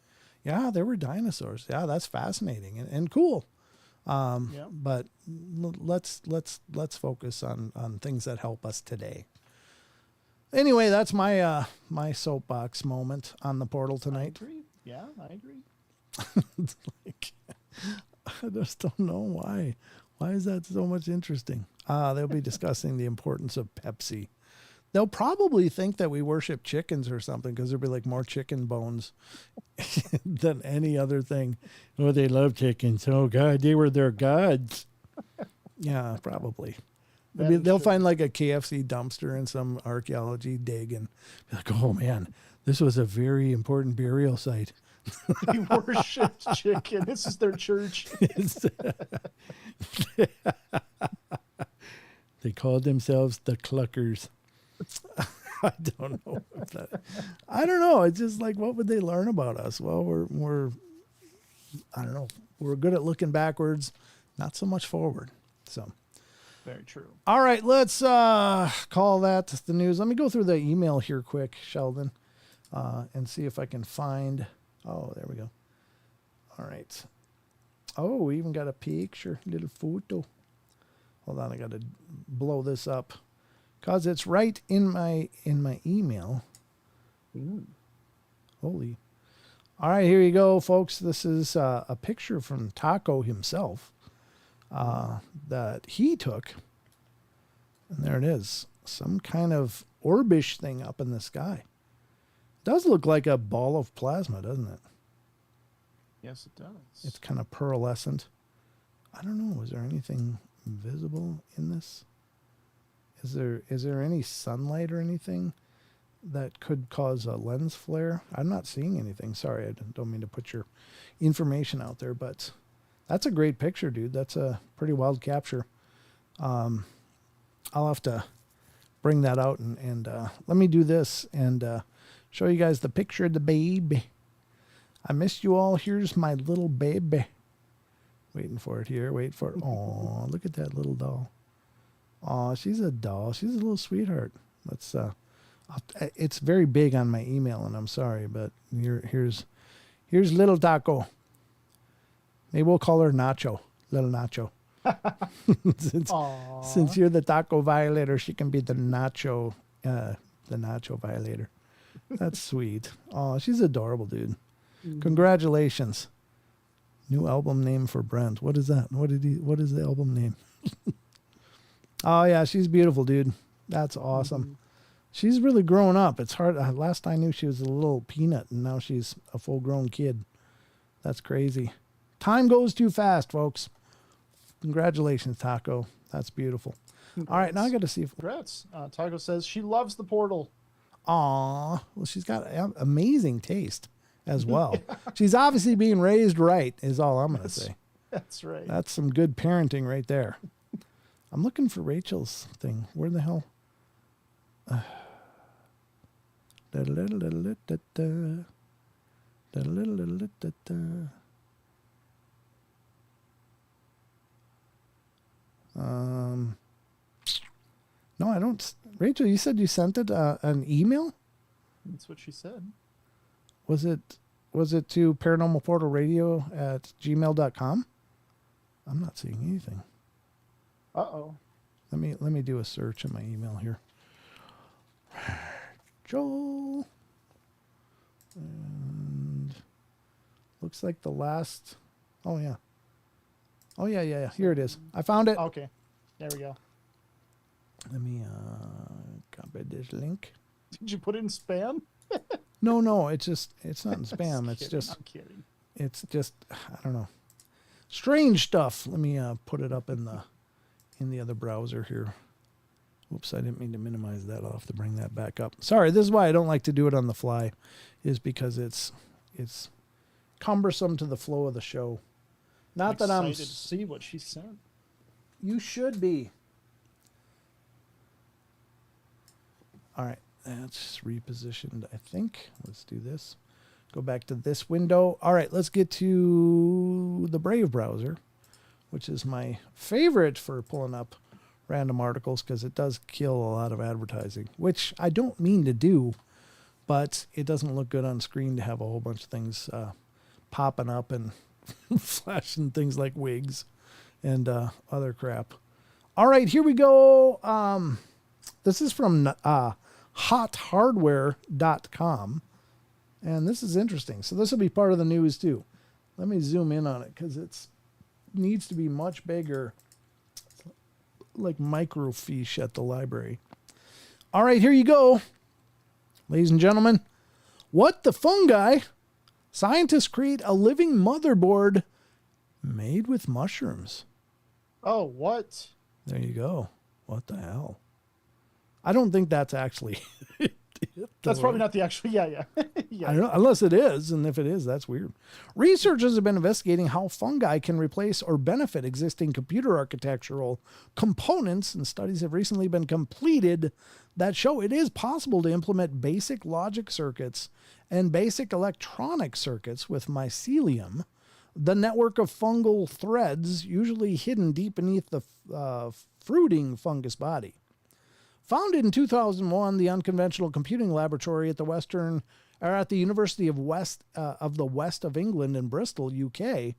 yeah, there were dinosaurs. Yeah, that's fascinating and cool. But let's focus on things that help us today. Anyway, that's my my soapbox moment on the portal I tonight. agree. Yeah, I agree. It's like, I just don't know why. Why is that so much interesting? They'll be discussing the importance of Pepsi. They'll probably think that we worship chickens or something because there'll be like more chicken bones than any other thing. Oh, they love chickens. Oh, God, they were their gods. Yeah, probably. They'll find like a KFC dumpster in some archaeology dig and be like, oh, man, this was a very important burial site. They worshipped chicken. This is their church. They called themselves the Cluckers. I don't know if that. I don't know. It's just like, what would they learn about us? Well, we're I don't know. We're good at looking backwards, not so much forward. So, Very true. all right, let's call that the news. Let me go through the email here quick, Sheldon, and see if I can find. Oh, there we go. All right. Oh, we even got a picture, little photo. Hold on, I got to blow this up because it's right in my email. Ooh. Holy. All right, here you go, folks. This is a picture from Taco himself that he took. And there it is. Some kind of orbish thing up in the sky. Does look like a ball of plasma, doesn't it? Yes, it does. It's kind of pearlescent. I don't know. Is there anything visible in this? Is there any sunlight or anything that could cause a lens flare? I'm not seeing anything. Sorry, I don't mean to put your information out there, but that's a great picture, dude. That's a pretty wild capture. I'll have to bring that out and let me do this and show you guys the picture of the baby. I missed you all. Here's my little baby. Waiting for it here. Wait for it. Oh, look at that little doll. Oh, she's a doll. She's a little sweetheart. Let's. It's very big on my email, and I'm sorry, but here's little Taco. Maybe we'll call her Nacho, little Nacho. since you're the taco violator, she can be the nacho violator. That's sweet. Oh, she's adorable, dude. Congratulations. New album name for Brent. What is that? What is the album name? Oh yeah, she's beautiful, dude. That's awesome. Mm-hmm. She's really grown up. It's hard. Last I knew she was a little peanut and now she's a full grown kid. That's crazy. Time goes too fast, folks. Congratulations, Taco. That's beautiful. Congrats. All right, now I got to see if. Congrats. Taco says she loves the portal. Aw, well, she's got amazing taste as well. Yeah. She's obviously being raised right, is all I'm going to say. That's right. That's some good parenting right there. I'm looking for Rachel's thing. Where the hell? No, I don't. Rachel, you said you sent it an email? That's what she said. Was it to paranormalportalradio@gmail.com? I'm not seeing anything. Uh-oh. Let me do a search in my email here. Joel. And looks like the last. Oh yeah. Oh yeah. Here it is. I found it. Okay. There we go. Let me copy this link. Did you put it in spam? No, it's not in spam. I'm kidding. It's just, I don't know. Strange stuff. Let me put it up in the other browser here. Whoops, I didn't mean to minimize that. I'll have to bring that back up. Sorry, this is why I don't like to do it on the fly, is because it's cumbersome to the flow of the show. Not that I'm excited to see what she sent. You should be. All right, that's repositioned, I think. Let's do this. Go back to this window. All right, let's get to the Brave browser, which is my favorite for pulling up random articles because it does kill a lot of advertising, which I don't mean to do, but it doesn't look good on screen to have a whole bunch of things popping up and flashing things like wigs and other crap. All right, here we go. This is from hothardware.com. And this is interesting. So this will be part of the news too. Let me zoom in on it because it needs to be much bigger, like microfiche at the library. All right, here you go. Ladies and gentlemen, what the fungi? Scientists create a living motherboard made with mushrooms. Oh, what? There you go. What the hell? I don't think that's actually That's probably not the actual. Yeah. I don't know, unless it is, and if it is, that's weird. Researchers have been investigating how fungi can replace or benefit existing computer architectural components, and studies have recently been completed that show it is possible to implement basic logic circuits and basic electronic circuits with mycelium, the network of fungal threads usually hidden deep beneath the fruiting fungus body. Founded in 2001, the Unconventional Computing Laboratory at the University of the West of England in Bristol, UK,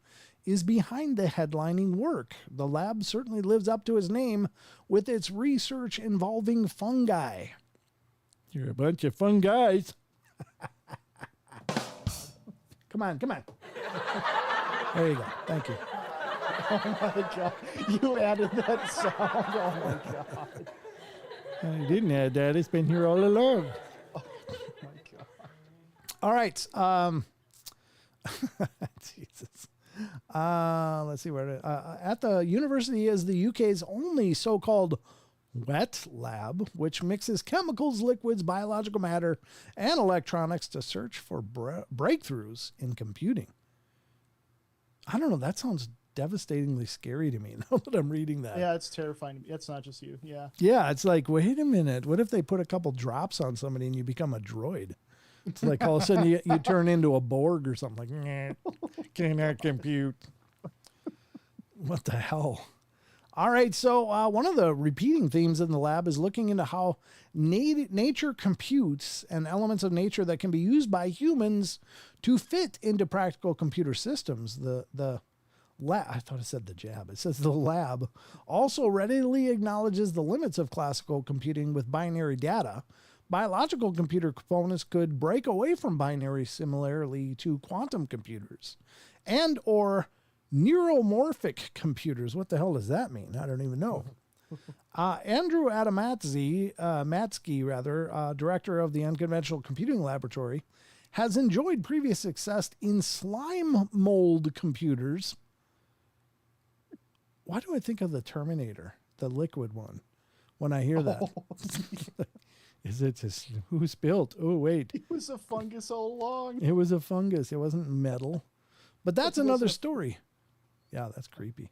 is behind the headlining work. The lab certainly lives up to its name with its research involving fungi. You're a bunch of fungi. Come on. There you go. Thank you. Oh my God! You added that sound. Oh my God! I didn't add that. It's been here all along. Oh my God! All right. Jesus. Let's see where at the university is the UK's only so-called wet lab, which mixes chemicals, liquids, biological matter, and electronics to search for breakthroughs in computing. I don't know. That sounds devastatingly scary to me now that I'm reading that. Yeah, it's terrifying. It's not just you. Yeah. Yeah, it's like, wait a minute. What if they put a couple drops on somebody and you become a droid? It's like all of a sudden you turn into a Borg or something. Like, cannot compute. What the hell? All right, so one of the repeating themes in the lab is looking into how nature computes and elements of nature that can be used by humans to fit into practical computer systems. The lab, I thought it said the jab. It says the lab also readily acknowledges the limits of classical computing with binary data. Biological computer components could break away from binary similarly to quantum computers and or neuromorphic computers. What the hell does that mean? I don't even know. Andrew Matsky, director of the Unconventional Computing Laboratory, has enjoyed previous success in slime mold computers. Why do I think of the Terminator, the liquid one, when I hear that? Is it just who's built? Oh, wait. It was a fungus all along. It was a fungus. It wasn't metal. But that's another story. Yeah, that's creepy.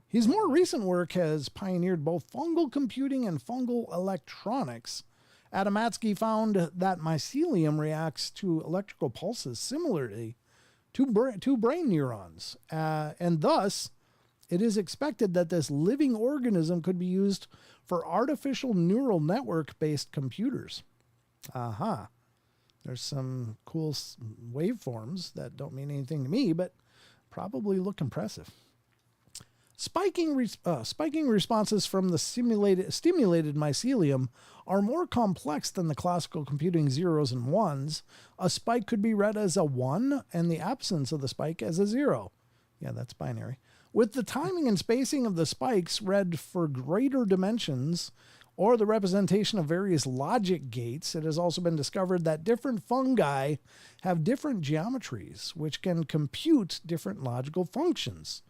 His more recent work has pioneered both fungal computing and fungal electronics. Adamatsky found that mycelium reacts to electrical pulses similarly to brain neurons. And thus, it is expected that this living organism could be used for artificial neural network-based computers. Aha. There's some cool waveforms that don't mean anything to me, but probably look impressive. Spiking responses from the stimulated mycelium are more complex than the classical computing zeros and ones. A spike could be read as a 1 and the absence of the spike as a 0. Yeah, that's binary. With the timing and spacing of the spikes read for greater dimensions or the representation of various logic gates, it has also been discovered that different fungi have different geometries, which can compute different logical functions.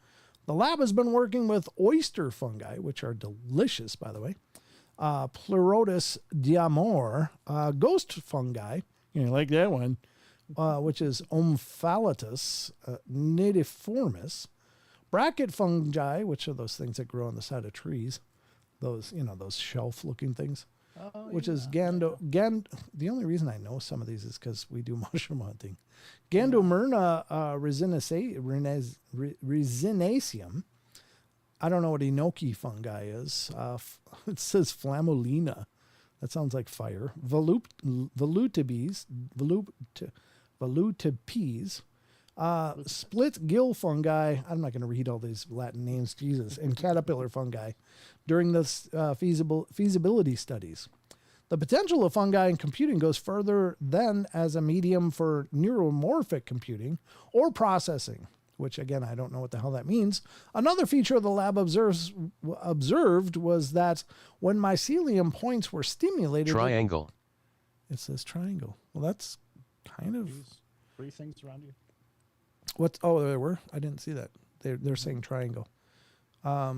The lab has been working with oyster fungi, which are delicious, by the way, Pleurotus diamor, ghost fungi, you like that one, which is Omphalatus nidiformis, bracket fungi, which are those things that grow on the side of trees, those shelf-looking things, which is the only reason I know some of these is because we do mushroom hunting. Gandomyrna resinaceum. I don't know what enoki fungi is. It says flammolina. That sounds like fire. Volutipes. Split gill fungi. I'm not going to read all these Latin names, Jesus. And caterpillar fungi during the feasibility studies. The potential of fungi in computing goes further than as a medium for neuromorphic computing or processing, which again, I don't know what the hell that means. Another feature of the lab observed was that when mycelium points were stimulated... Triangle. It says triangle. Well, that's kind of... Three things around you. What? Oh, there were? I didn't see that. They're saying triangle. I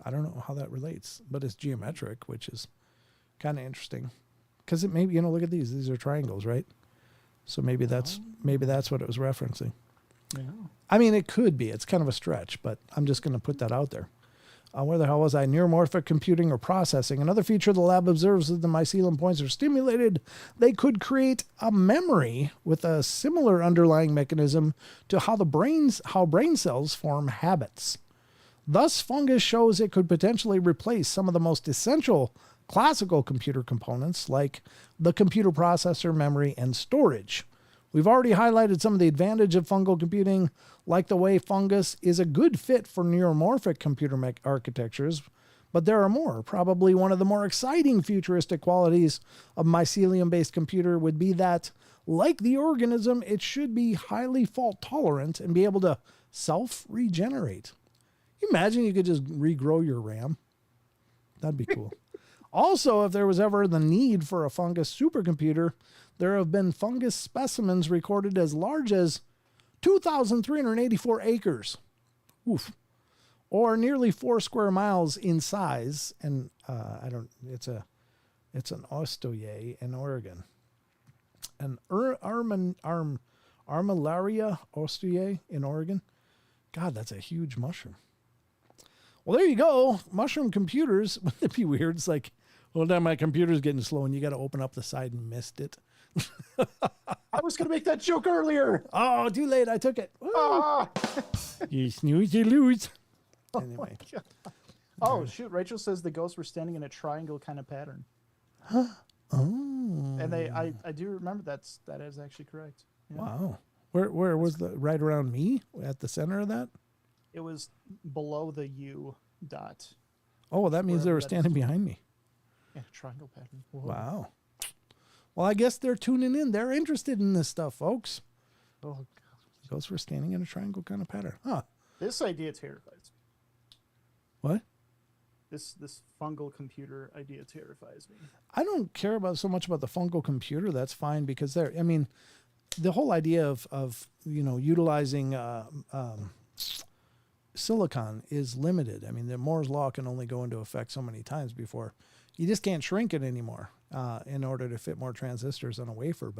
don't know how that relates, but it's geometric, which is kind of interesting. Because it maybe, look at these. These are triangles, right? So maybe that's what it was referencing. Yeah. I mean, it could be. It's kind of a stretch, but I'm just going to put that out there. Where the hell was I? Neuromorphic computing or processing. Another feature the lab observes that the mycelium points are stimulated. They could create a memory with a similar underlying mechanism to how brain cells form habits. Thus, fungus shows it could potentially replace some of the most essential classical computer components like the computer processor, memory, and storage. We've already highlighted some of the advantage of fungal computing, like the way fungus is a good fit for neuromorphic computer architectures, but there are more. Probably one of the more exciting futuristic qualities of mycelium-based computer would be that, like the organism, it should be highly fault-tolerant and be able to self-regenerate. Can you imagine you could just regrow your RAM? That'd be cool. Also, if there was ever the need for a fungus supercomputer, there have been fungus specimens recorded as large as 2,384 acres. Oof. Or nearly 4 square miles in size. And it's an ostoye in Oregon. An Armillaria ostoye in Oregon. God, that's a huge mushroom. Well, there you go. Mushroom computers. Wouldn't it be weird? It's like, well, now my computer's getting slow and you got to open up the side and missed it. I was going to make that joke earlier. Oh, too late. I took it. Ah. You snooze, you lose. Anyway. Oh, shoot. Rachel says the ghosts were standing in a triangle kind of pattern. Oh. And I do remember that is actually correct. Yeah. Wow. Where was the right around me at the center of that? It was below the U dot. Oh, well, that means they were standing behind me. Yeah, triangle pattern. Whoa. Wow. Well, I guess they're tuning in. They're interested in this stuff, folks. Oh, God. Ghosts were standing in a triangle kind of pattern. Huh. This idea terrifies me. What? This fungal computer idea terrifies me. I don't care so much about the fungal computer. That's fine because the whole idea of utilizing silicon is limited. I mean, the Moore's law can only go into effect so many times before you just can't shrink it anymore in order to fit more transistors on a wafer.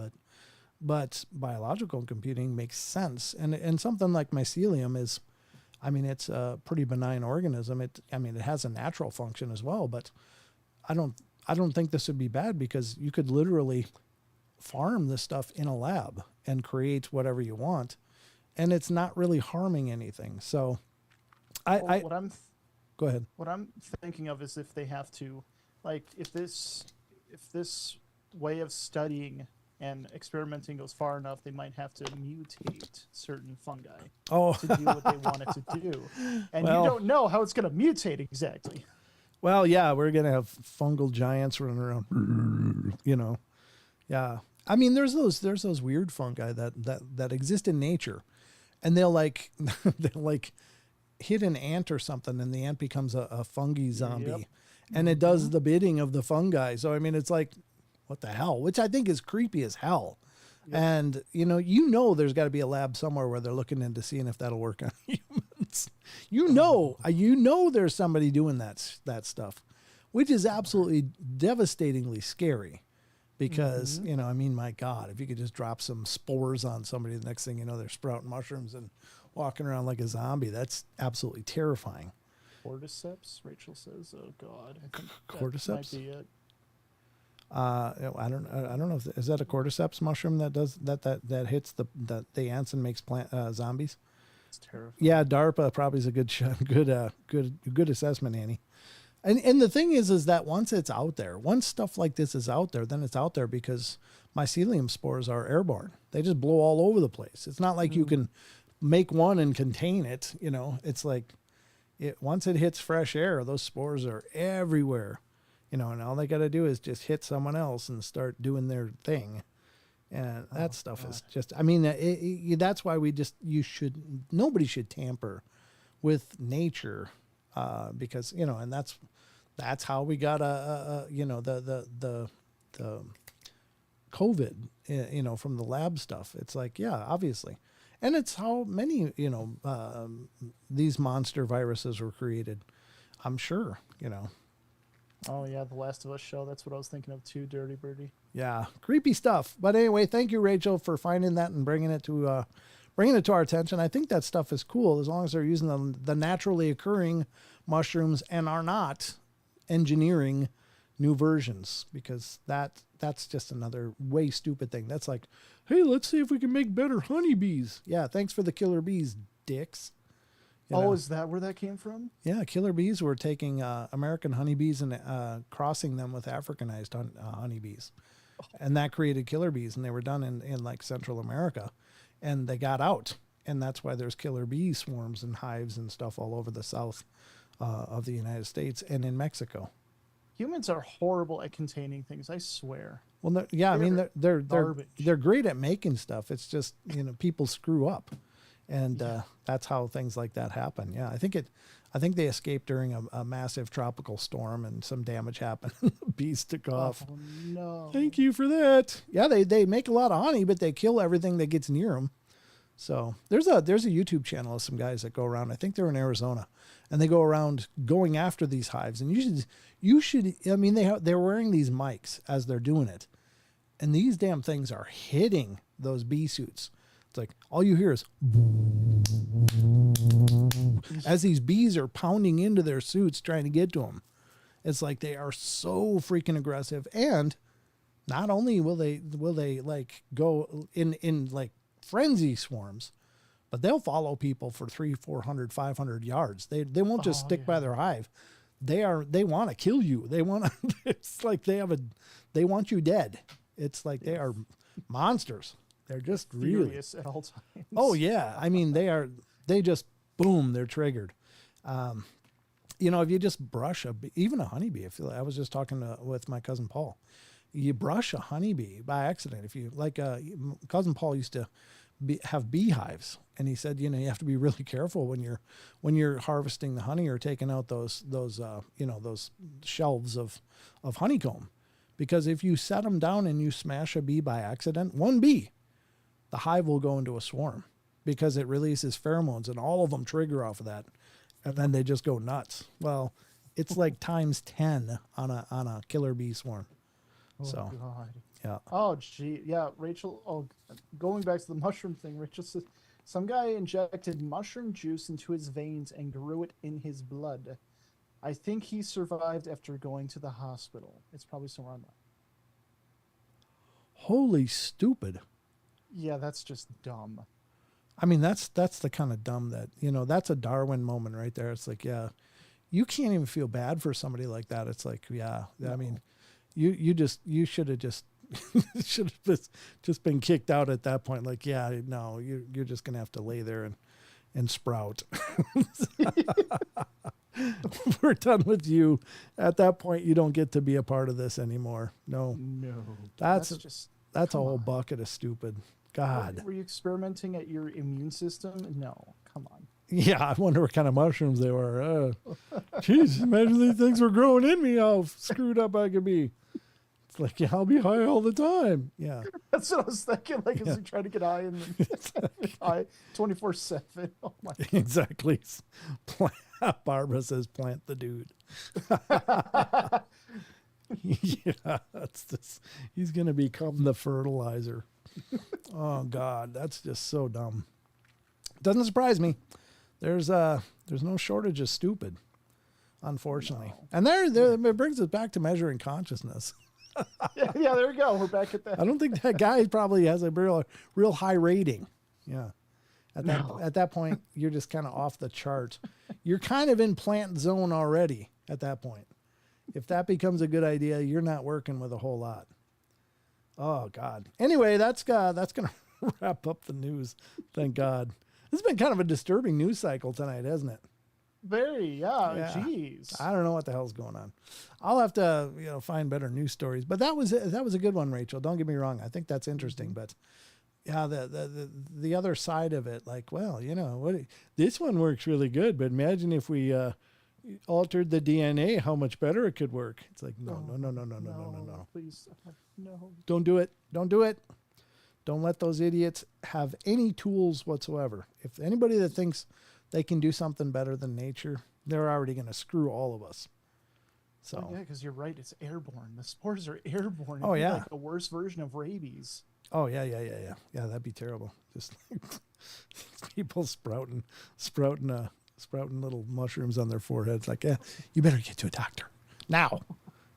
But biological computing makes sense, and something like mycelium is, I mean, it's a pretty benign organism. It has a natural function as well, but I don't think this would be bad because you could literally farm this stuff in a lab and create whatever you want, and it's not really harming anything. So, go ahead. What I'm thinking of is if they have to, like, if this way of studying and experimenting goes far enough, they might have to mutate certain fungi to do what they want it to do. And you don't know how it's going to mutate exactly. Well, yeah, we're going to have fungal giants running around, Yeah. I mean, there's those weird fungi that exist in nature, and they'll hit an ant or something, and the ant becomes a fungi zombie, and it does the bidding of the fungi. So, I mean, it's like, what the hell? Which I think is creepy as hell. Yep. And, there's got to be a lab somewhere where they're looking into seeing if that'll work on humans. There's somebody doing that stuff, which is absolutely devastatingly scary. Because, my God, if you could just drop some spores on somebody, the next thing you know, they're sprouting mushrooms and walking around like a zombie. That's absolutely terrifying. Cordyceps, Rachel says. Oh, God. I think cordyceps? That might be it. I don't know. Is that a cordyceps mushroom that does that hits the ants and makes zombies? It's terrifying. Yeah, DARPA probably is a good assessment, Annie. And the thing is that once stuff like this is out there, then it's out there because mycelium spores are airborne. They just blow all over the place. It's not like you can make one and contain it. It's like once it hits fresh air, those spores are everywhere. and all they got to do is just hit someone else and start doing their thing. And that stuff is just, that's why nobody should tamper with nature, because, and that's how we got the COVID, from the lab stuff. It's like, yeah, obviously. And it's how many, these monster viruses were created. I'm sure, Oh yeah, the Last of Us show. That's what I was thinking of too, Dirty Birdie. Yeah, creepy stuff. But anyway, thank you, Rachel, for finding that and bringing it to our attention. I think that stuff is cool as long as they're using the naturally occurring mushrooms and are not engineering new versions, because that's just another way stupid thing. That's like, hey, let's see if we can make better honeybees. Yeah, thanks for the killer bees, dicks. Is that where that came from? Yeah, killer bees were taking American honeybees and crossing them with Africanized honeybees. And that created killer bees, and they were done in like Central America. And they got out, and that's why there's killer bee swarms and hives and stuff all over the south of the United States and in Mexico. Humans are horrible at containing things, I swear. Well, they're great at making stuff. It's just, people screw up. And that's how things like that happen. Yeah, I think they escaped during a massive tropical storm, and some damage happened. Bees took off. Oh, no. Thank you for that. Yeah, they make a lot of honey, but they kill everything that gets near them. So there's a YouTube channel of some guys that go around. I think they're in Arizona, and they go around going after these hives. And you should. I mean, they're wearing these mics as they're doing it, and these damn things are hitting those bee suits. It's like all you hear is as these bees are pounding into their suits trying to get to them. It's like they are so freaking aggressive, and not only will they like go in like frenzy swarms, but they'll follow people for 300, 400, 500 yards. They won't just stick by their hive. They want to kill you. It's like they want you dead. It's like they are monsters. They're just furious at all times. Oh yeah. I mean, they just boom, they're triggered. If you just brush even a honeybee, I was just talking with my cousin Paul, you brush a honeybee by accident. If you cousin Paul used to have beehives, and he said, you have to be really careful when you're harvesting the honey or taking out those shelves of honeycomb, because if you set them down and you smash a bee by accident, one bee, the hive will go into a swarm because it releases pheromones, and all of them trigger off of that, and then they just go nuts. Well, it's like times 10 on a killer bee swarm. Oh, so, God. Yeah. Oh, gee. Yeah, Rachel. Oh, going back to the mushroom thing, Rachel says some guy injected mushroom juice into his veins and grew it in his blood. I think he survived after going to the hospital. It's probably somewhere online. Holy stupid. Yeah, that's just dumb. I mean, that's the kind of dumb that, that's a Darwin moment right there. It's like, yeah, you can't even feel bad for somebody like that. It's like, yeah, no. I mean, you should have just been kicked out at that point. Like, yeah, no, you're just going to have to lay there and sprout. We're done with you. At that point, you don't get to be a part of this anymore. No, that's a whole bucket of stupid. God. Were you experimenting at your immune system? No, come on. Yeah, I wonder what kind of mushrooms they were. Jeez, imagine these things were growing in me, how screwed up I could be. It's like, yeah, I'll be high all the time. Yeah. That's what I was thinking, as we try to get high and high 24/7. Oh my God. Exactly. Barbara says, plant the dude. Yeah, that's just, he's going to become the fertilizer. Oh God, that's just so dumb. Doesn't surprise me. There's no shortage of stupid, unfortunately. No. And there it brings us back to measuring consciousness. yeah, there we go. We're back at that. I don't think that guy probably has a real high rating. Yeah. At that point, you're just kind of off the chart. You're kind of in plant zone already at that point. If that becomes a good idea, you're not working with a whole lot. Oh God. Anyway, that's going to wrap up the news. Thank God. This has been kind of a disturbing news cycle tonight, hasn't it? Very, Yeah. jeez. I don't know what the hell's going on. I'll have to, find better news stories. But that was a good one, Rachel. Don't get me wrong. I think that's interesting. But yeah, the other side of it, like, well, this one works really good. But imagine if we altered the DNA, how much better it could work. It's like, no. Please, no. Don't do it. Don't do it. Don't let those idiots have any tools whatsoever. If anybody that thinks they can do something better than nature, they're already going to screw all of us. So yeah, because you're right. It's airborne. The spores are airborne. Oh, yeah. Like a worse version of rabies. Oh yeah. Yeah, that'd be terrible. Just like people sprouting little mushrooms on their foreheads. Like, yeah, you better get to a doctor now,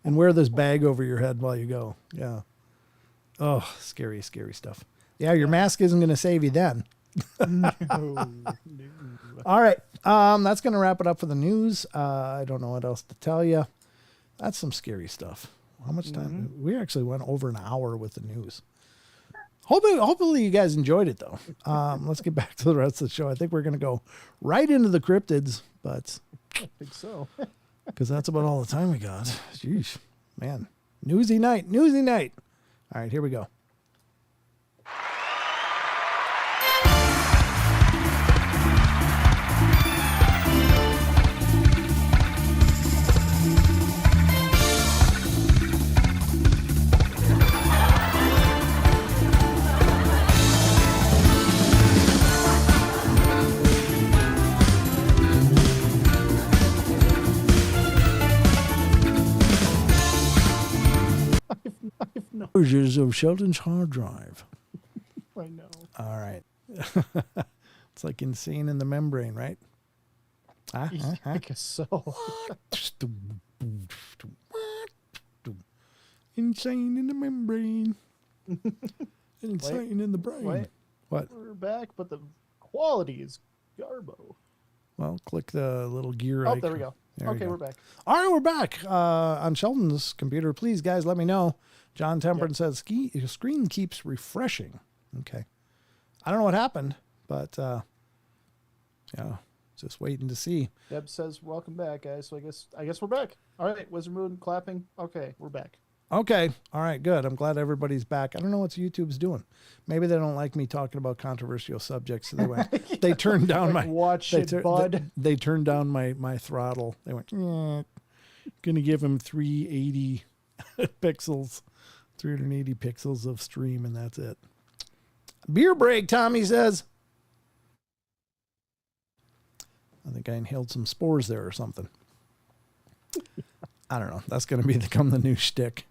and wear this bag over your head while you go. Yeah. Oh, scary stuff. Yeah, your mask isn't going to save you then. No. All right. That's going to wrap it up for the news. I don't know what else to tell you. That's some scary stuff. How much time? We actually went over an hour with the news. Hopefully you guys enjoyed it, though. Let's get back to the rest of the show. I think we're going to go right into the cryptids, but I think so. Because that's about all the time we got. Jeez, man. Newsy night. All right, here we go. Versions of Sheldon's hard drive. I know. All right. It's like insane in the membrane, right? I guess so. Insane in the membrane. Insane in the brain. Wait. What? We're back, but the quality is garbo. Well, click the little gear Oh, icon. there we go. Okay, we're back. All right, we're back on Sheldon's computer. Please, guys, let me know. John Temperance says, your screen keeps refreshing. Okay. I don't know what happened, but just waiting to see. Deb says, welcome back, guys. So I guess we're back. All right, Wizard Moon clapping. Okay, we're back. Okay. All right, good. I'm glad everybody's back. I don't know what YouTube's doing. Maybe they don't like me talking about controversial subjects. So they turned down like, watch it, bud. They turned down my throttle. They went, gonna give him 380 pixels. 380 pixels of stream, and that's it. Beer break, Tommy says. I think I inhaled some spores there or something. I don't know. That's going to become the new shtick.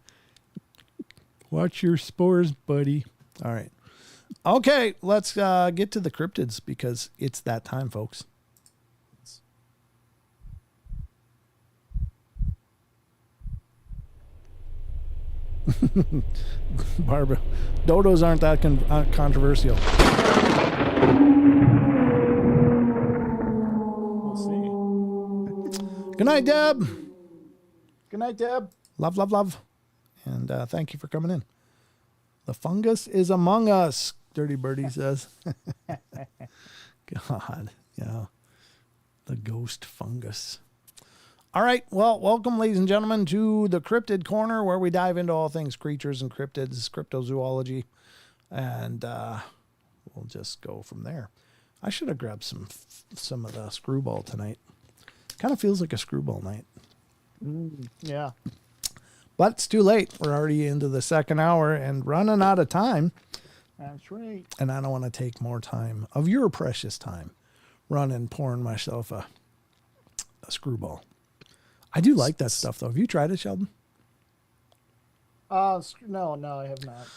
Watch your spores, buddy. All right. Okay, let's get to the cryptids because it's that time, folks. Barbara, dodos aren't that controversial. We'll see. Good night, Deb. Good night, Deb. Love. And thank you for coming in. The fungus is among us, Dirty Birdie says. God, yeah. The ghost fungus. All right. Well, welcome, ladies and gentlemen, to the Cryptid Corner, where we dive into all things creatures and cryptids, cryptozoology, and we'll just go from there. I should have grabbed some of the screwball tonight. Kind of feels like a screwball night. Yeah. But it's too late. We're already into the second hour and running out of time. That's right. And I don't want to take more time of your precious time running, pouring myself a screwball. I do like that stuff, though. Have you tried it, Sheldon? No, I have not.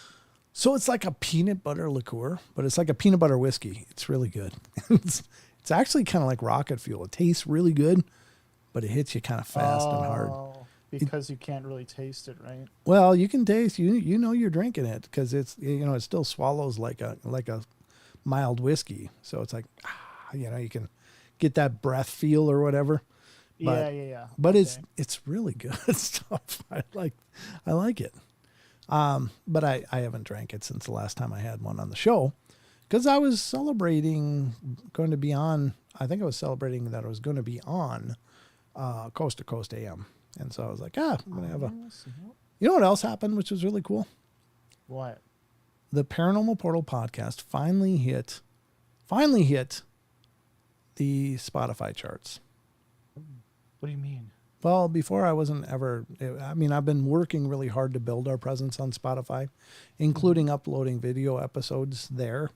So it's like a peanut butter liqueur, but it's like a peanut butter whiskey. It's really good. It's actually kind of like rocket fuel. It tastes really good, but it hits you kind of fast and hard. Because you can't really taste it, right? Well, you can taste. You know you're drinking it because it's it still swallows like a mild whiskey. So it's like you can get that breath feel or whatever. But, yeah. But okay. It's really good stuff. I like it. But I haven't drank it since the last time I had one on the show because I was celebrating going to be on I think I was celebrating that I was going to be on Coast to Coast AM. And so I was like, I'm going to have a... You know what else happened, which was really cool? What? The Paranormal Portal podcast finally hit the Spotify charts. What do you mean? Well, before I wasn't ever, I mean, I've been working really hard to build our presence on Spotify, including uploading video episodes there.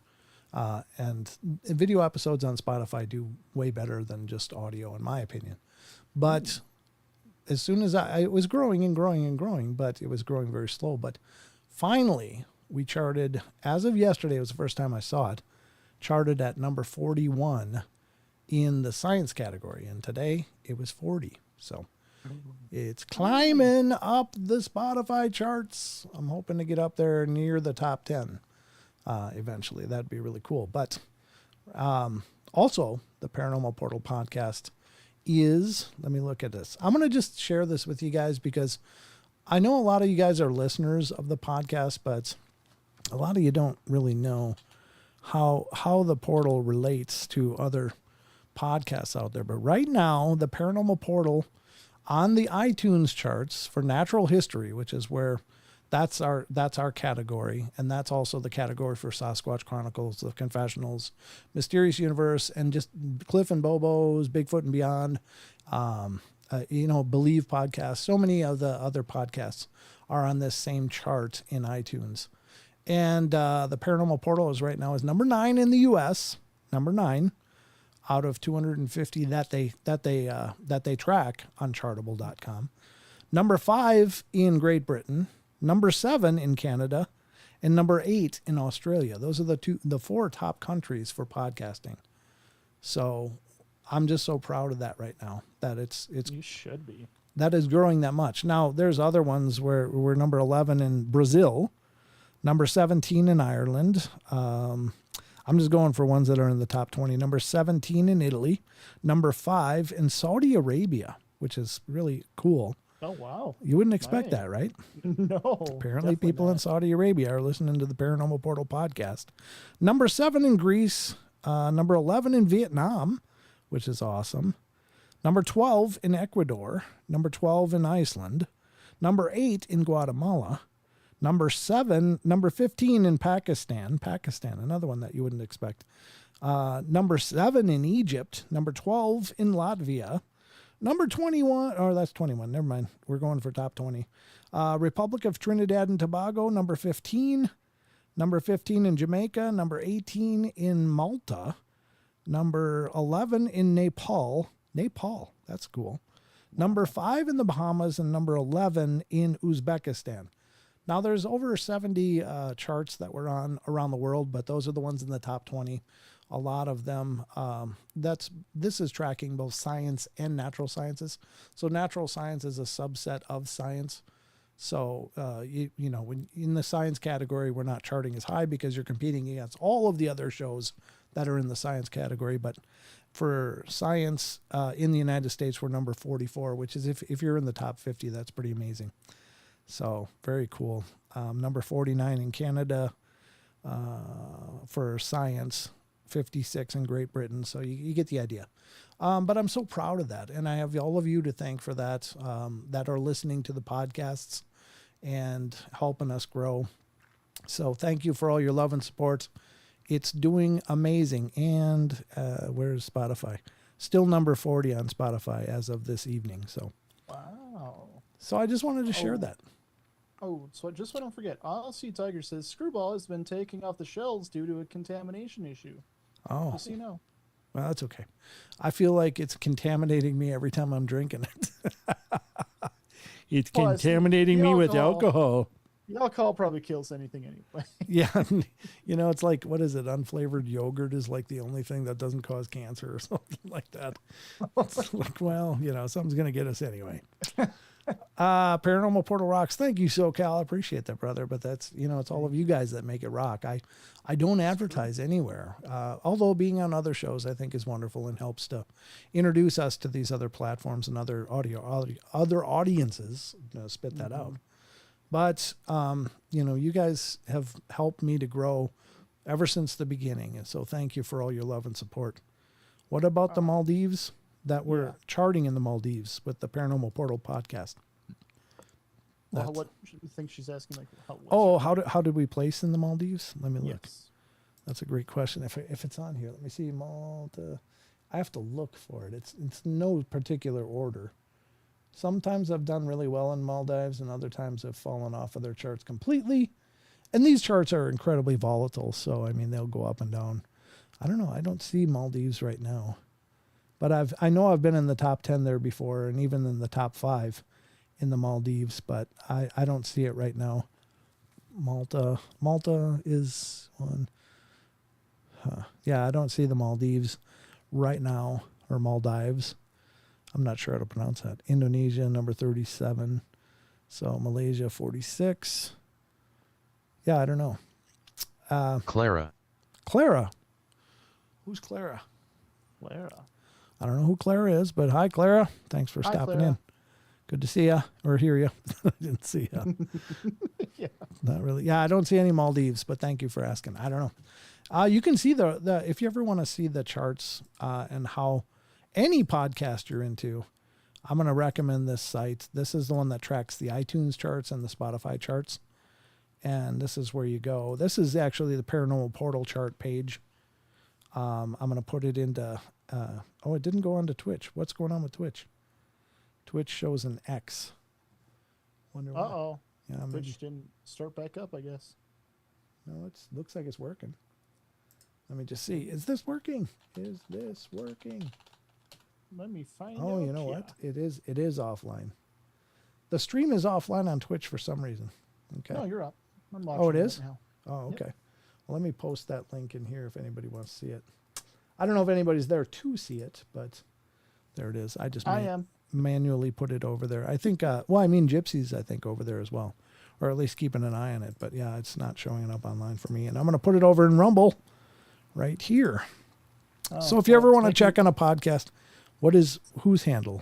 And video episodes on Spotify do way better than just audio, in my opinion. But as soon as it was growing and growing and growing, but it was growing very slow. But finally, we charted, as of yesterday, it was the first time I saw it, charted at number 41 in the science category. And today it was 40. So it's climbing up the Spotify charts. I'm hoping to get up there near the top 10 eventually. That'd be really cool. But also, the Paranormal Portal podcast is, let me look at this. I'm going to just share this with you guys because I know a lot of you guys are listeners of the podcast, but a lot of you don't really know how the portal relates to other podcasts out there. But right now, the Paranormal Portal on the iTunes charts for natural history, which is where that's our category, and that's also the category for Sasquatch Chronicles, The Confessionals, Mysterious Universe, and just Cliff and Bobo's, Bigfoot and Beyond, Believe podcast. So many of the other podcasts are on this same chart in iTunes. And the Paranormal Portal is right now is number 9 in the U.S., number 9 out of 250 that they track on chartable.com. Number 5 in Great Britain, number 7 in Canada, and number 8 in Australia. Those are the 4 top countries for podcasting. So I'm just so proud of that right now that it's you should be. That is growing that much. Now there's other ones where we're number 11 in Brazil, number 17 in Ireland. I'm just going for ones that are in the top 20. Number 17 in Italy, number 5 in Saudi Arabia, which is really cool. Oh, wow. You wouldn't expect that, right? No. Apparently people in Saudi Arabia are listening to the Paranormal Portal podcast. Number 7 in Greece, number 11 in Vietnam, which is awesome. Number 12 in Ecuador, number 12 in Iceland, number 8 in Guatemala, number 15 in Pakistan, another one that you wouldn't expect. Number 7 in Egypt, number 12 in Latvia, number 21, or that's 21, never mind. We're going for top 20. Republic of Trinidad and Tobago, number 15. Number 15 in Jamaica, number 18 in Malta, number 11 in Nepal, that's cool. Number 5 in the Bahamas, and number 11 in Uzbekistan. Now there's over 70 charts that we're on around the world, but those are the ones in the top 20. A lot of them, this is tracking both science and natural sciences. So natural science is a subset of science. So, when in the science category, we're not charting as high because you're competing against all of the other shows that are in the science category. But for science in the United States, we're number 44, which is if you're in the top 50, that's pretty amazing. So very cool. Number 49 in Canada for science, 56 in Great Britain. So you get the idea. But I'm so proud of that. And I have all of you to thank for that, that are listening to the podcasts and helping us grow. So thank you for all your love and support. It's doing amazing. And where's Spotify? Still number 40 on Spotify as of this evening. So wow. So I just wanted to share that. Oh, so just so I don't forget, Aussie Tiger says Screwball has been taking off the shelves due to a contamination issue. Oh. Just so you know. Well, that's okay. I feel like it's contaminating me every time I'm drinking it. It's contaminating me with alcohol. The alcohol probably kills anything anyway. Yeah. It's like, what is it? Unflavored yogurt is like the only thing that doesn't cause cancer or something like that. It's like, well, something's going to get us anyway. Paranormal Portal rocks. Thank you, SoCal. I appreciate that, brother. But that's, it's all of you guys that make it rock. I don't advertise anywhere. Although being on other shows, I think is wonderful and helps to introduce us to these other platforms and other other audiences. Spit that out. But, you guys have helped me to grow ever since the beginning. And so thank you for all your love and support. What about the Maldives? That we're charting in the Maldives with the Paranormal Portal podcast. Well, what do you think she's asking? Like, how did we place in the Maldives? Let me look. Yes. That's a great question. If it's on here, let me see. Malta. I have to look for it. It's no particular order. Sometimes I've done really well in Maldives, and other times I've fallen off of their charts completely. And these charts are incredibly volatile, so I mean they'll go up and down. I don't know. I don't see Maldives right now, but I know I've been in the top 10 there before, and even in the top 5 in the Maldives, but I don't see it right now. Malta is one. Yeah, I don't see the Maldives right now, or Maldives. I'm not sure how to pronounce that. Indonesia, number 37. So Malaysia, 46. Yeah, I don't know. Clara. Clara. Who's Clara? Clara. I don't know who Clara is, but hi, Clara. Thanks for stopping in. Good to see you or hear you. I didn't see you. Yeah. Not really. Yeah, I don't see any Maldives, but thank you for asking. I don't know. You can see the if you ever want to see the charts and how any podcast you're into, I'm going to recommend this site. This is the one that tracks the iTunes charts and the Spotify charts. And this is where you go. This is actually the Paranormal Portal chart page. I'm going to put it into, it didn't go onto Twitch. What's going on with Twitch? Twitch shows an X. Wonder why. Uh-oh. Yeah, Twitch didn't start back up, I guess. No, it looks like it's working. Let me just see. Is this working? Is this working? Let me find out. Oh, you know what? It is offline. The stream is offline on Twitch for some reason. Okay. No, you're up. I'm watching it is? right now. Oh, okay. Yep. Well, let me post that link in here if anybody wants to see it. I don't know if anybody's there to see it, but there it is. I am manually put it over there. I think, Gypsy's, I think, over there as well, or at least keeping an eye on it. But yeah, it's not showing up online for me. And I'm going to put it over in Rumble right here. Oh, so if you ever want to check on a podcast, whose handle?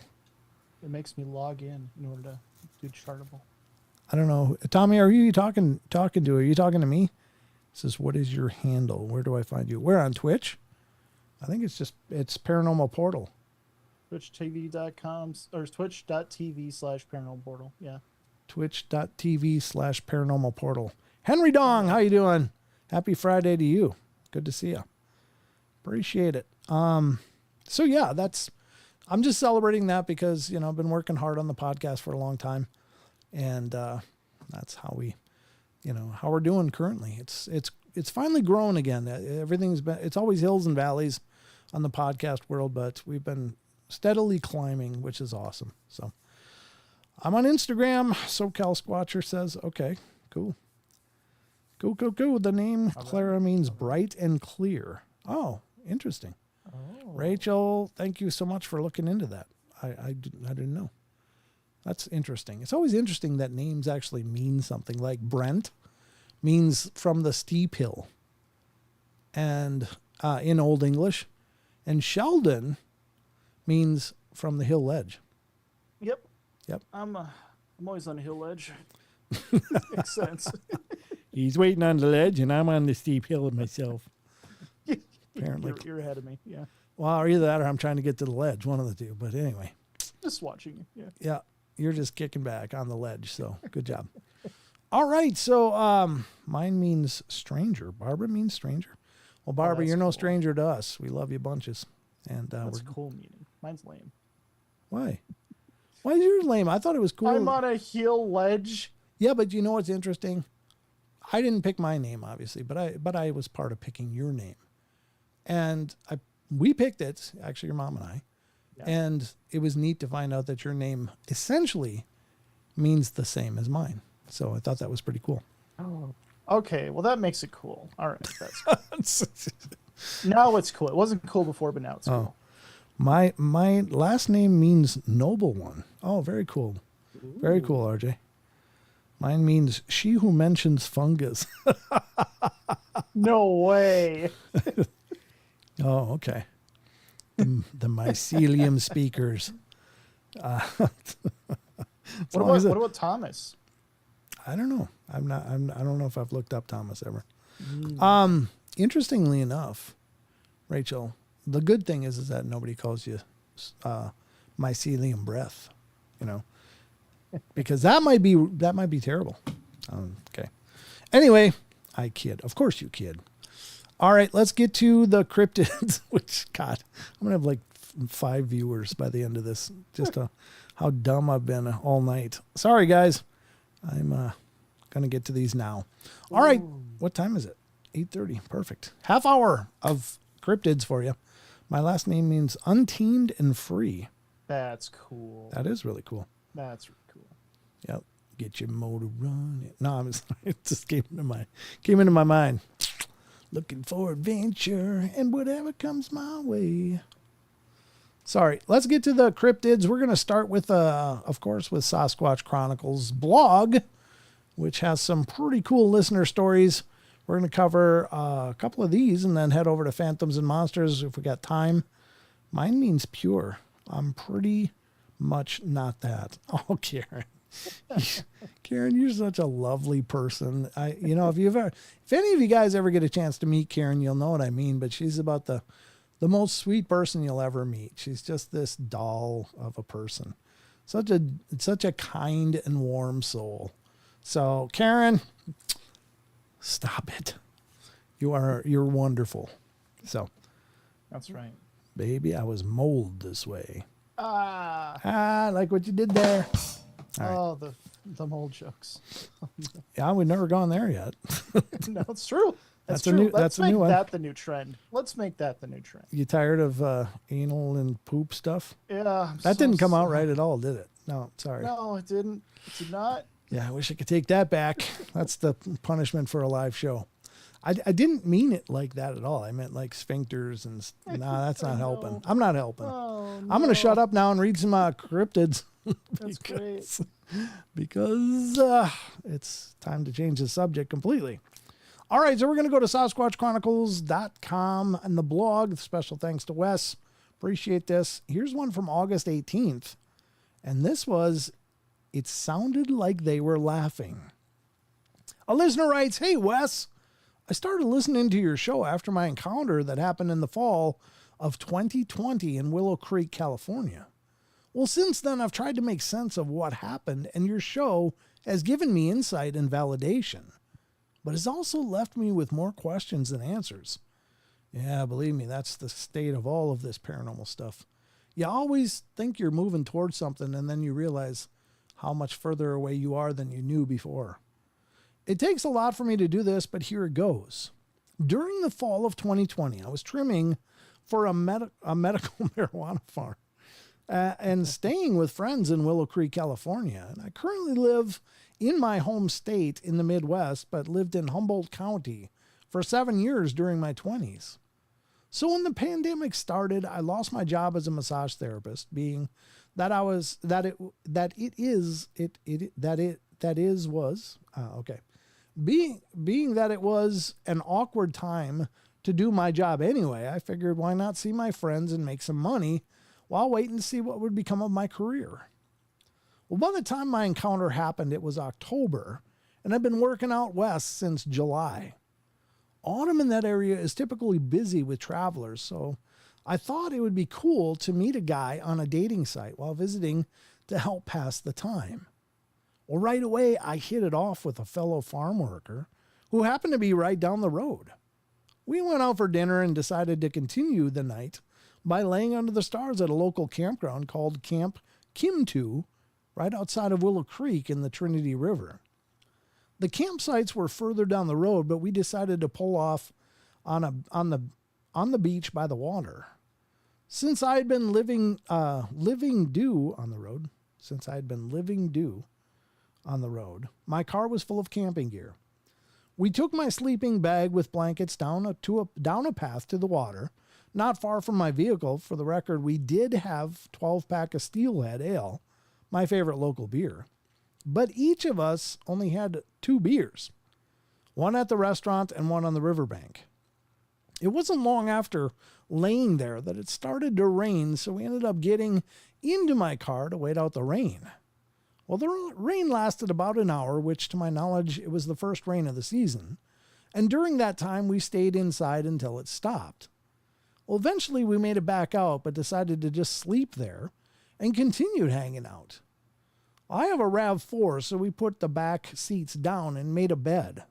It makes me log in order to do Chartable. I don't know. Tommy, are you talking to? Are you talking to me? It says, what is your handle? Where do I find you? We're on Twitch. I think it's Paranormal Portal. TwitchTV.com or twitch.tv/Paranormal Portal. Yeah. Twitch.tv/Paranormal Portal. Henry Dong, how you doing? Happy Friday to you. Good to see you. Appreciate it. So yeah, I'm just celebrating that because, I've been working hard on the podcast for a long time. And that's how how we're doing currently. It's finally grown again. It's always hills and valleys on the podcast world, but we've been steadily climbing, which is awesome. So I'm on Instagram. SoCal Squatcher says, okay, cool. Cool. The name Clara means bright and clear. Oh, interesting. Oh. Rachel, thank you so much for looking into that. I didn't know. That's interesting. It's always interesting that names actually mean something. Like Brent means from the steep hill, and in Old English, and Sheldon means from the hill ledge. Yep. I'm always on a hill ledge. Makes sense. He's waiting on the ledge, and I'm on the steep hill myself. Apparently, you're ahead of me. Yeah. Well, either that or I'm trying to get to the ledge. One of the two. But anyway, just watching you. Yeah. Yeah. You're just kicking back on the ledge, so good job. All right, so mine means stranger. Barbara means stranger. Well, Barbara, you're no stranger to us. We love you bunches. And that's a cool meaning. Mine's lame. Why? Why is yours lame? I thought it was cool. I'm on a hill ledge. Yeah, but you know what's interesting? I didn't pick my name, obviously, but I was part of picking your name. And we picked it, actually, your mom and I. And it was neat to find out that your name essentially means the same as mine. So I thought that was pretty cool. Oh, okay. Well, that makes it cool. All right. That's cool. Now it's cool. It wasn't cool before, but now it's cool. My last name means noble one. Oh, very cool. Ooh. Very cool, RJ. Mine means she who mentions fungus. No way. Oh, okay. The mycelium speakers. What about Thomas? I don't know. I don't know if I've looked up Thomas ever. Interestingly enough, Rachel, the good thing is that nobody calls you mycelium breath, because that might be terrible. Okay. Anyway, I kid. Of course you kid. All right, let's get to the cryptids, which, God, I'm going to have like 5 viewers by the end of this. Just how dumb I've been all night. Sorry, guys. I'm going to get to these now. All right, what time is it? 8:30. Perfect. Half hour of cryptids for you. My last name means untamed and free. That's cool. That is really cool. That's really cool. Yep. Get your motor running. No, I'm sorry. It just came into my mind. Looking for adventure and whatever comes my way. Sorry. Let's get to the cryptids. We're going to start with, of course, with Sasquatch Chronicles blog, which has some pretty cool listener stories. We're going to cover a couple of these and then head over to Phantoms and Monsters if we got time. Mine means pure. I'm pretty much not that. Oh, Karen. Karen, you're such a lovely person. If any of you guys ever get a chance to meet Karen, you'll know what I mean, but she's about the most sweet person you'll ever meet. She's just this doll of a person. Such a kind and warm soul. So, Karen, stop it. You're wonderful. So, that's right. Baby, I was molded this way. I like what you did there. All right. The mold jokes. Yeah, we've never gone there yet. No, it's true. That's a true. new. That's a new one. Let's make that the new trend. Let's make that the new trend. You tired of anal and poop stuff? Yeah. That didn't come out right at all, did it? No, sorry. No, it didn't. It did not. Yeah, I wish I could take that back. That's the punishment for a live show. I didn't mean it like that at all. I meant like sphincters and... Nah, that's not helping. I'm not helping. Oh, no. I'm going to shut up now and read some cryptids. That's great. Because it's time to change the subject completely. All right, so we're going to go to SasquatchChronicles.com and the blog. Special thanks to Wes. Appreciate this. Here's one from August 18th. And this was, it sounded like they were laughing. A listener writes, "Hey, Wes, I started listening to your show after my encounter that happened in the fall of 2020 in Willow Creek, California. Well, since then, I've tried to make sense of what happened, and your show has given me insight and validation, but has also left me with more questions than answers." Yeah, believe me, that's the state of all of this paranormal stuff. You always think you're moving towards something, and then you realize how much further away you are than you knew before. It takes a lot for me to do this, but here it goes. During the fall of 2020, I was trimming for a medical marijuana farm and staying with friends in Willow Creek, California. And I currently live in my home state in the Midwest, but lived in Humboldt County for 7 years during my 20s. So when the pandemic started, I lost my job as a massage therapist, being that it was an awkward time to do my job anyway. I figured, why not see my friends and make some money while waiting to see what would become of my career. Well, by the time my encounter happened, it was October, and I've been working out west since July. Autumn in that area is typically busy with travelers, so I thought it would be cool to meet a guy on a dating site while visiting to help pass the time. Well, right away, I hit it off with a fellow farm worker who happened to be right down the road. We went out for dinner and decided to continue the night by laying under the stars at a local campground called Camp Kimtu, right outside of Willow Creek in the Trinity River. The campsites were further down the road, but we decided to pull off on the beach by the water. Since I had been living due on the road, my car was full of camping gear. We took my sleeping bag with blankets down a path to the water, not far from my vehicle. For the record, we did have 12-pack of Steelhead Ale, my favorite local beer. But each of us only had 2 beers, one at the restaurant and one on the riverbank. It wasn't long after laying there that it started to rain, so we ended up getting into my car to wait out the rain. Well, the rain lasted about an hour, which to my knowledge, it was the first rain of the season. And during that time, we stayed inside until it stopped. Well, eventually we made it back out, but decided to just sleep there and continued hanging out. I have a RAV4, so we put the back seats down and made a bed.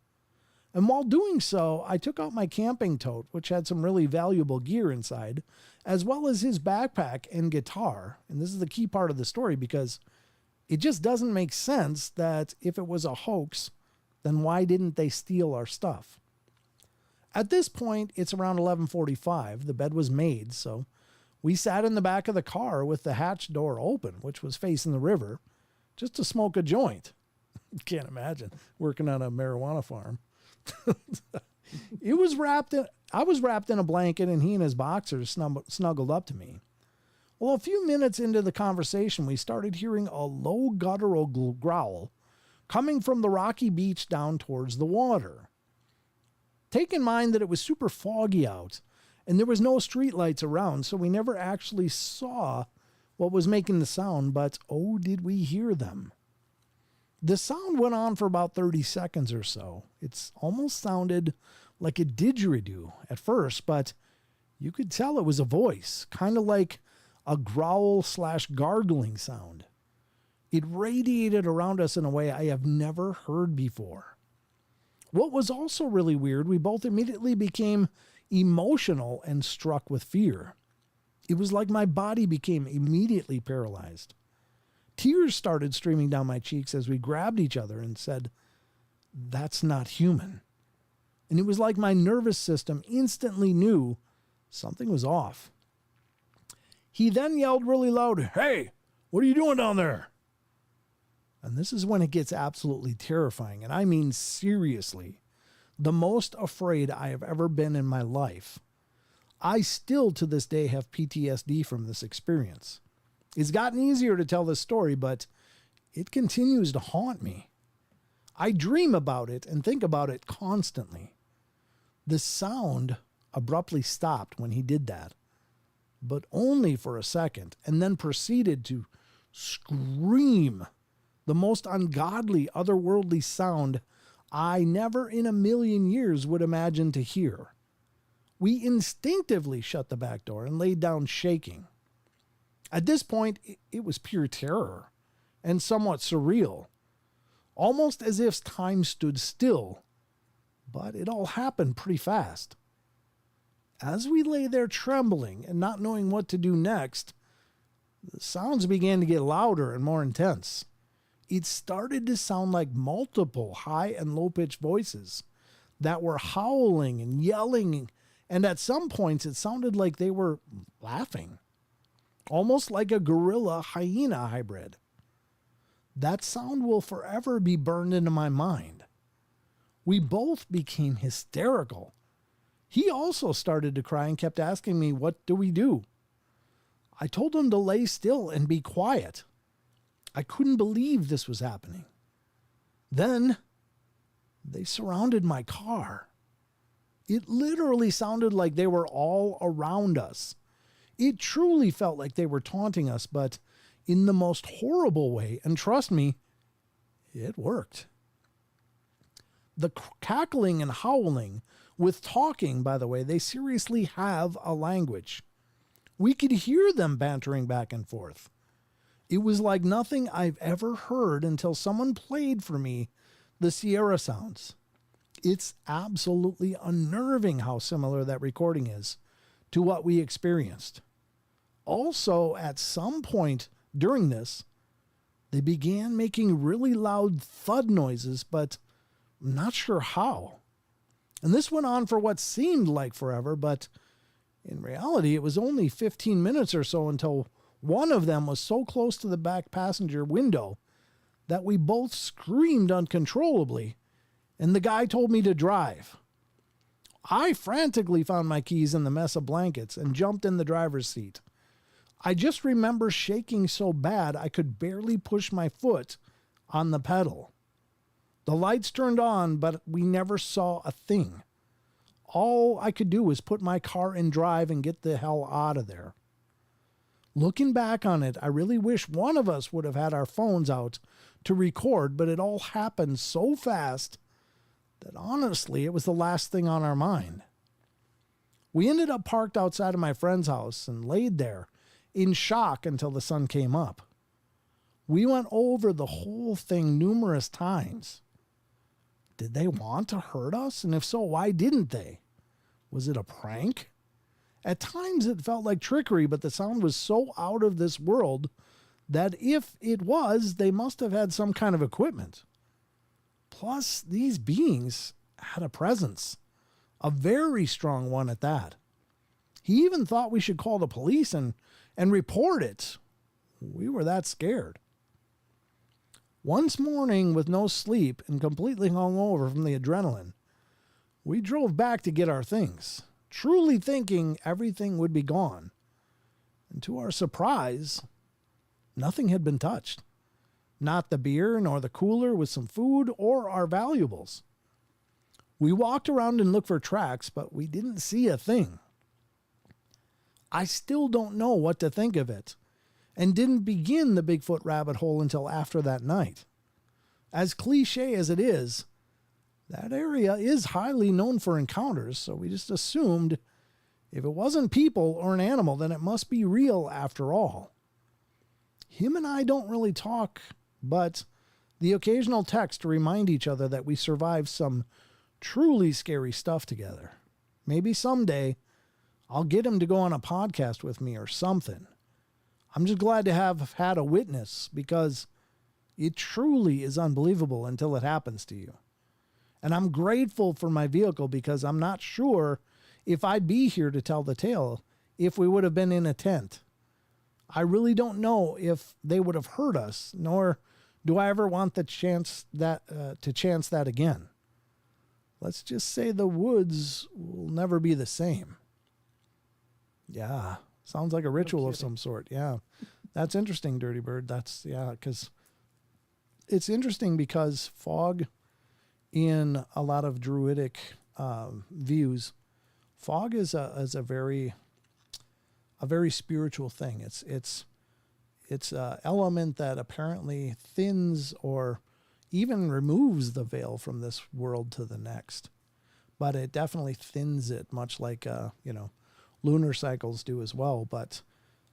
And while doing so, I took out my camping tote, which had some really valuable gear inside, as well as his backpack and guitar. And this is the key part of the story, because it just doesn't make sense that if it was a hoax, then why didn't they steal our stuff? At this point, it's around 11:45. The bed was made, so we sat in the back of the car with the hatch door open, which was facing the river, just to smoke a joint. Can't imagine working on a marijuana farm. I was wrapped in a blanket, and he and his boxers snuggled up to me. Well, a few minutes into the conversation, we started hearing a low guttural growl coming from the rocky beach down towards the water. Take in mind that it was super foggy out, and there was no streetlights around, so we never actually saw what was making the sound, but oh, did we hear them. The sound went on for about 30 seconds or so. It's almost sounded like a didgeridoo at first, but you could tell it was a voice, kind of like a growl/gargling sound. It radiated around us in a way I have never heard before. What was also really weird, we both immediately became emotional and struck with fear. It was like my body became immediately paralyzed. Tears started streaming down my cheeks as we grabbed each other and said, "That's not human." And it was like my nervous system instantly knew something was off. He then yelled really loud, "Hey, what are you doing down there?" And this is when it gets absolutely terrifying, and I mean seriously, the most afraid I have ever been in my life. I still to this day have PTSD from this experience. It's gotten easier to tell this story, but it continues to haunt me. I dream about it and think about it constantly. The sound abruptly stopped when he did that, but only for a second, and then proceeded to scream the most ungodly, otherworldly sound I never in a million years would imagine to hear. We instinctively shut the back door and laid down shaking. At this point, it was pure terror and somewhat surreal, almost as if time stood still, but it all happened pretty fast. As we lay there trembling and not knowing what to do next, the sounds began to get louder and more intense. It started to sound like multiple high and low-pitched voices that were howling and yelling, and at some points it sounded like they were laughing, almost like a gorilla-hyena hybrid. That sound will forever be burned into my mind. We both became hysterical. He also started to cry and kept asking me, "What do we do?" I told him to lay still and be quiet. I couldn't believe this was happening. Then they surrounded my car. It literally sounded like they were all around us. It truly felt like they were taunting us, but in the most horrible way. And trust me, it worked. The cackling and howling with talking, by the way, they seriously have a language. We could hear them bantering back and forth. It was like nothing I've ever heard until someone played for me the Sierra sounds. It's absolutely unnerving how similar that recording is to what we experienced. Also, at some point during this, they began making really loud thud noises, but I'm not sure how. And this went on for what seemed like forever, but in reality, it was only 15 minutes or so until one of them was so close to the back passenger window that we both screamed uncontrollably, and the guy told me to drive. I frantically found my keys in the mess of blankets and jumped in the driver's seat. I just remember shaking so bad I could barely push my foot on the pedal. The lights turned on, but we never saw a thing. All I could do was put my car in drive and get the hell out of there. Looking back on it, I really wish one of us would have had our phones out to record, but it all happened so fast that honestly, it was the last thing on our mind. We ended up parked outside of my friend's house and laid there in shock until the sun came up. We went over the whole thing numerous times. Did they want to hurt us? And if so, why didn't they? Was it a prank? At times it felt like trickery, but the sound was so out of this world that if it was, they must have had some kind of equipment. Plus, these beings had a presence, a very strong one at that. He even thought we should call the police and report it. We were that scared. Once morning, with no sleep and completely hungover from the adrenaline, we drove back to get our things, truly thinking everything would be gone. And to our surprise, nothing had been touched. Not the beer, nor the cooler with some food, or our valuables. We walked around and looked for tracks, but we didn't see a thing. I still don't know what to think of it, and didn't begin the Bigfoot rabbit hole until after that night. As cliche as it is, that area is highly known for encounters, so we just assumed if it wasn't people or an animal, then it must be real after all. Him and I don't really talk, but the occasional text to remind each other that we survived some truly scary stuff together. Maybe someday I'll get him to go on a podcast with me or something. I'm just glad to have had a witness, because it truly is unbelievable until it happens to you. And I'm grateful for my vehicle, because I'm not sure if I'd be here to tell the tale if we would have been in a tent. I really don't know if they would have hurt us, nor do I ever want the chance that again. Let's just say the woods will never be the same. Yeah, sounds like a ritual of some sort. Yeah, that's interesting, Dirty Bird. Because it's interesting because fog, in a lot of druidic views, fog is a very spiritual thing. It's an element that apparently thins or even removes the veil from this world to the next, but it definitely thins it, much like lunar cycles do as well. But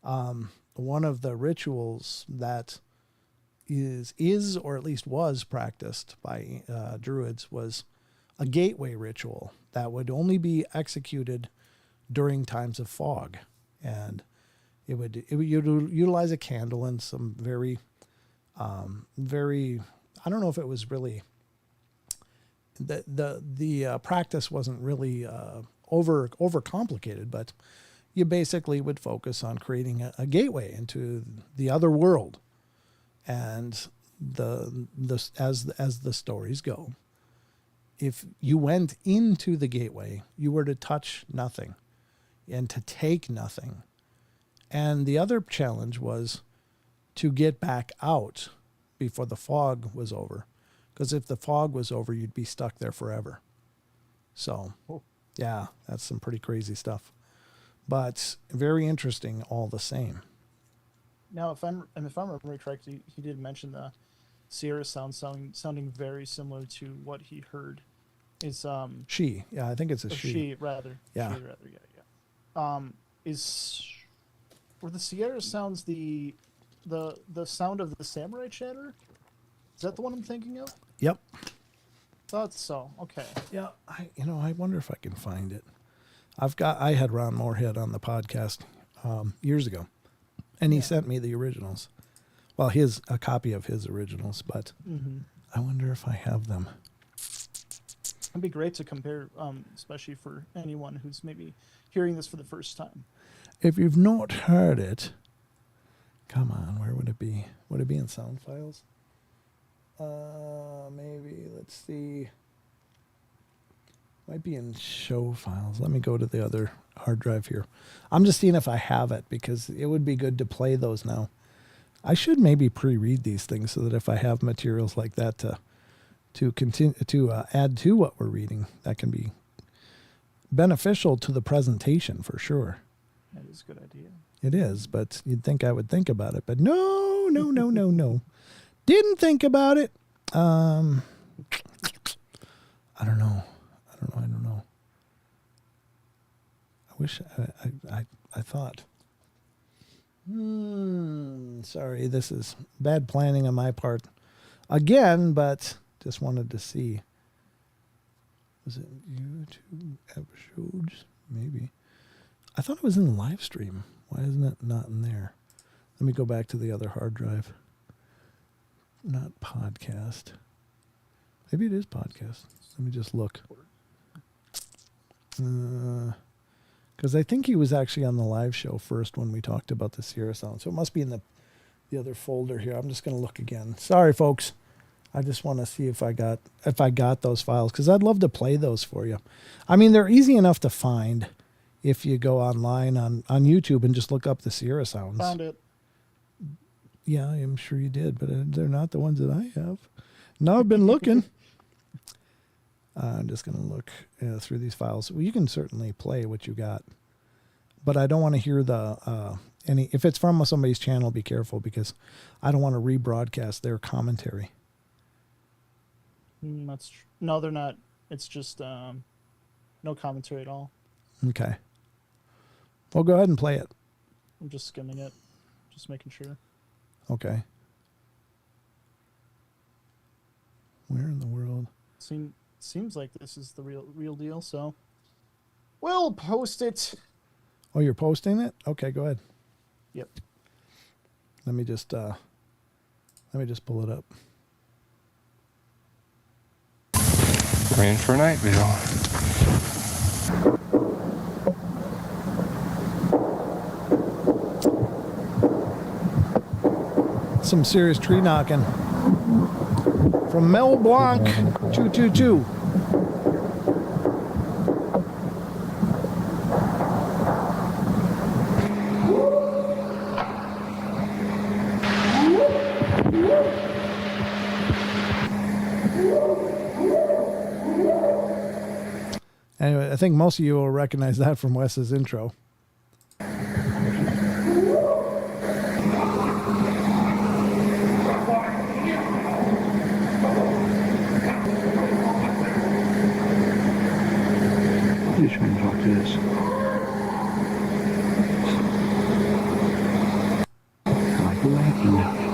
one of the rituals that is or at least was practiced by druids was a gateway ritual that would only be executed during times of fog, and it would utilize a candle and some very I don't know if it was really the practice wasn't really over complicated, but you basically would focus on creating a gateway into the other world. And as the stories go, if you went into the gateway, you were to touch nothing and to take nothing. And the other challenge was to get back out before the fog was over. Because if the fog was over, you'd be stuck there forever. So, yeah, that's some pretty crazy stuff. But very interesting all the same. Now, if I'm remembering correctly, he did mention the Sierra sounding very similar to what he heard. Is she? Yeah, I think it's a she. She rather. Yeah. She rather. Yeah. Were the Sierra sounds the sound of the samurai chatter? Is that the one I'm thinking of? Yep. Thought so. Okay. Yeah. I wonder if I can find it. I had Ron Moorhead on the podcast years ago, and he sent me the originals. Well, a copy of his originals, but I wonder if I have them. It'd be great to compare, especially for anyone who's maybe hearing this for the first time. If you've not heard it, come on, where would it be? Would it be in sound files? Maybe, let's see. Might be in show files. Let me go to the other hard drive here. I'm just seeing if I have it, because it would be good to play those now. I should maybe pre-read these things so that if I have materials like that to continue to add to what we're reading, that can be beneficial to the presentation for sure. That is a good idea. It is, but you'd think I would think about it, but no. Didn't think about it. I don't know. I wish I thought. Sorry, this is bad planning on my part again, but just wanted to see. Was it YouTube episodes? Maybe. I thought it was in the live stream. Why isn't it not in there? Let me go back to the other hard drive. Not podcast. Maybe it is podcast. Let me just look. Because I think he was actually on the live show first when we talked about the Sierra Sound. So it must be in the other folder here. I'm just going to look again. Sorry, folks. I just want to see if I got those files, because I'd love to play those for you. I mean, they're easy enough to find if you go online on YouTube and just look up the Sierra Sounds. Found it. Yeah, I'm sure you did, but they're not the ones that I have. No, I've been looking. I'm just going to look through these files. Well, you can certainly play what you got, but I don't want to hear the any. If it's from somebody's channel, be careful, because I don't want to rebroadcast their commentary. No, they're not. It's just no commentary at all. Okay. Well, go ahead and play it. I'm just skimming it, just making sure. Okay. Where in the world? Seems like this is the real deal, so we'll post it. Oh, you're posting it? Okay, go ahead. Yep. Let me just pull it up. We're in for a night view. Some serious tree knocking from Mel Blanc 222. Anyway, I think most of you will recognize that from Wes's intro. You trying to talk to this? I like the lighting.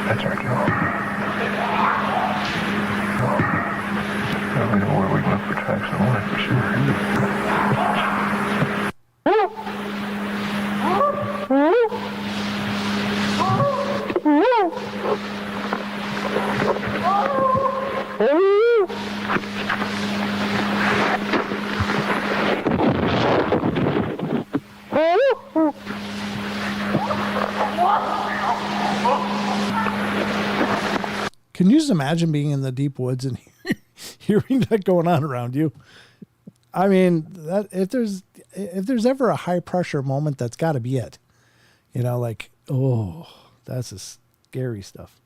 That's our job. Now we know where we look for tracks of life for Can you just imagine being in the deep woods and hearing that going on around you? I mean, that if there's ever a high pressure moment, that's got to be it. You know, like, oh, that's a scary stuff.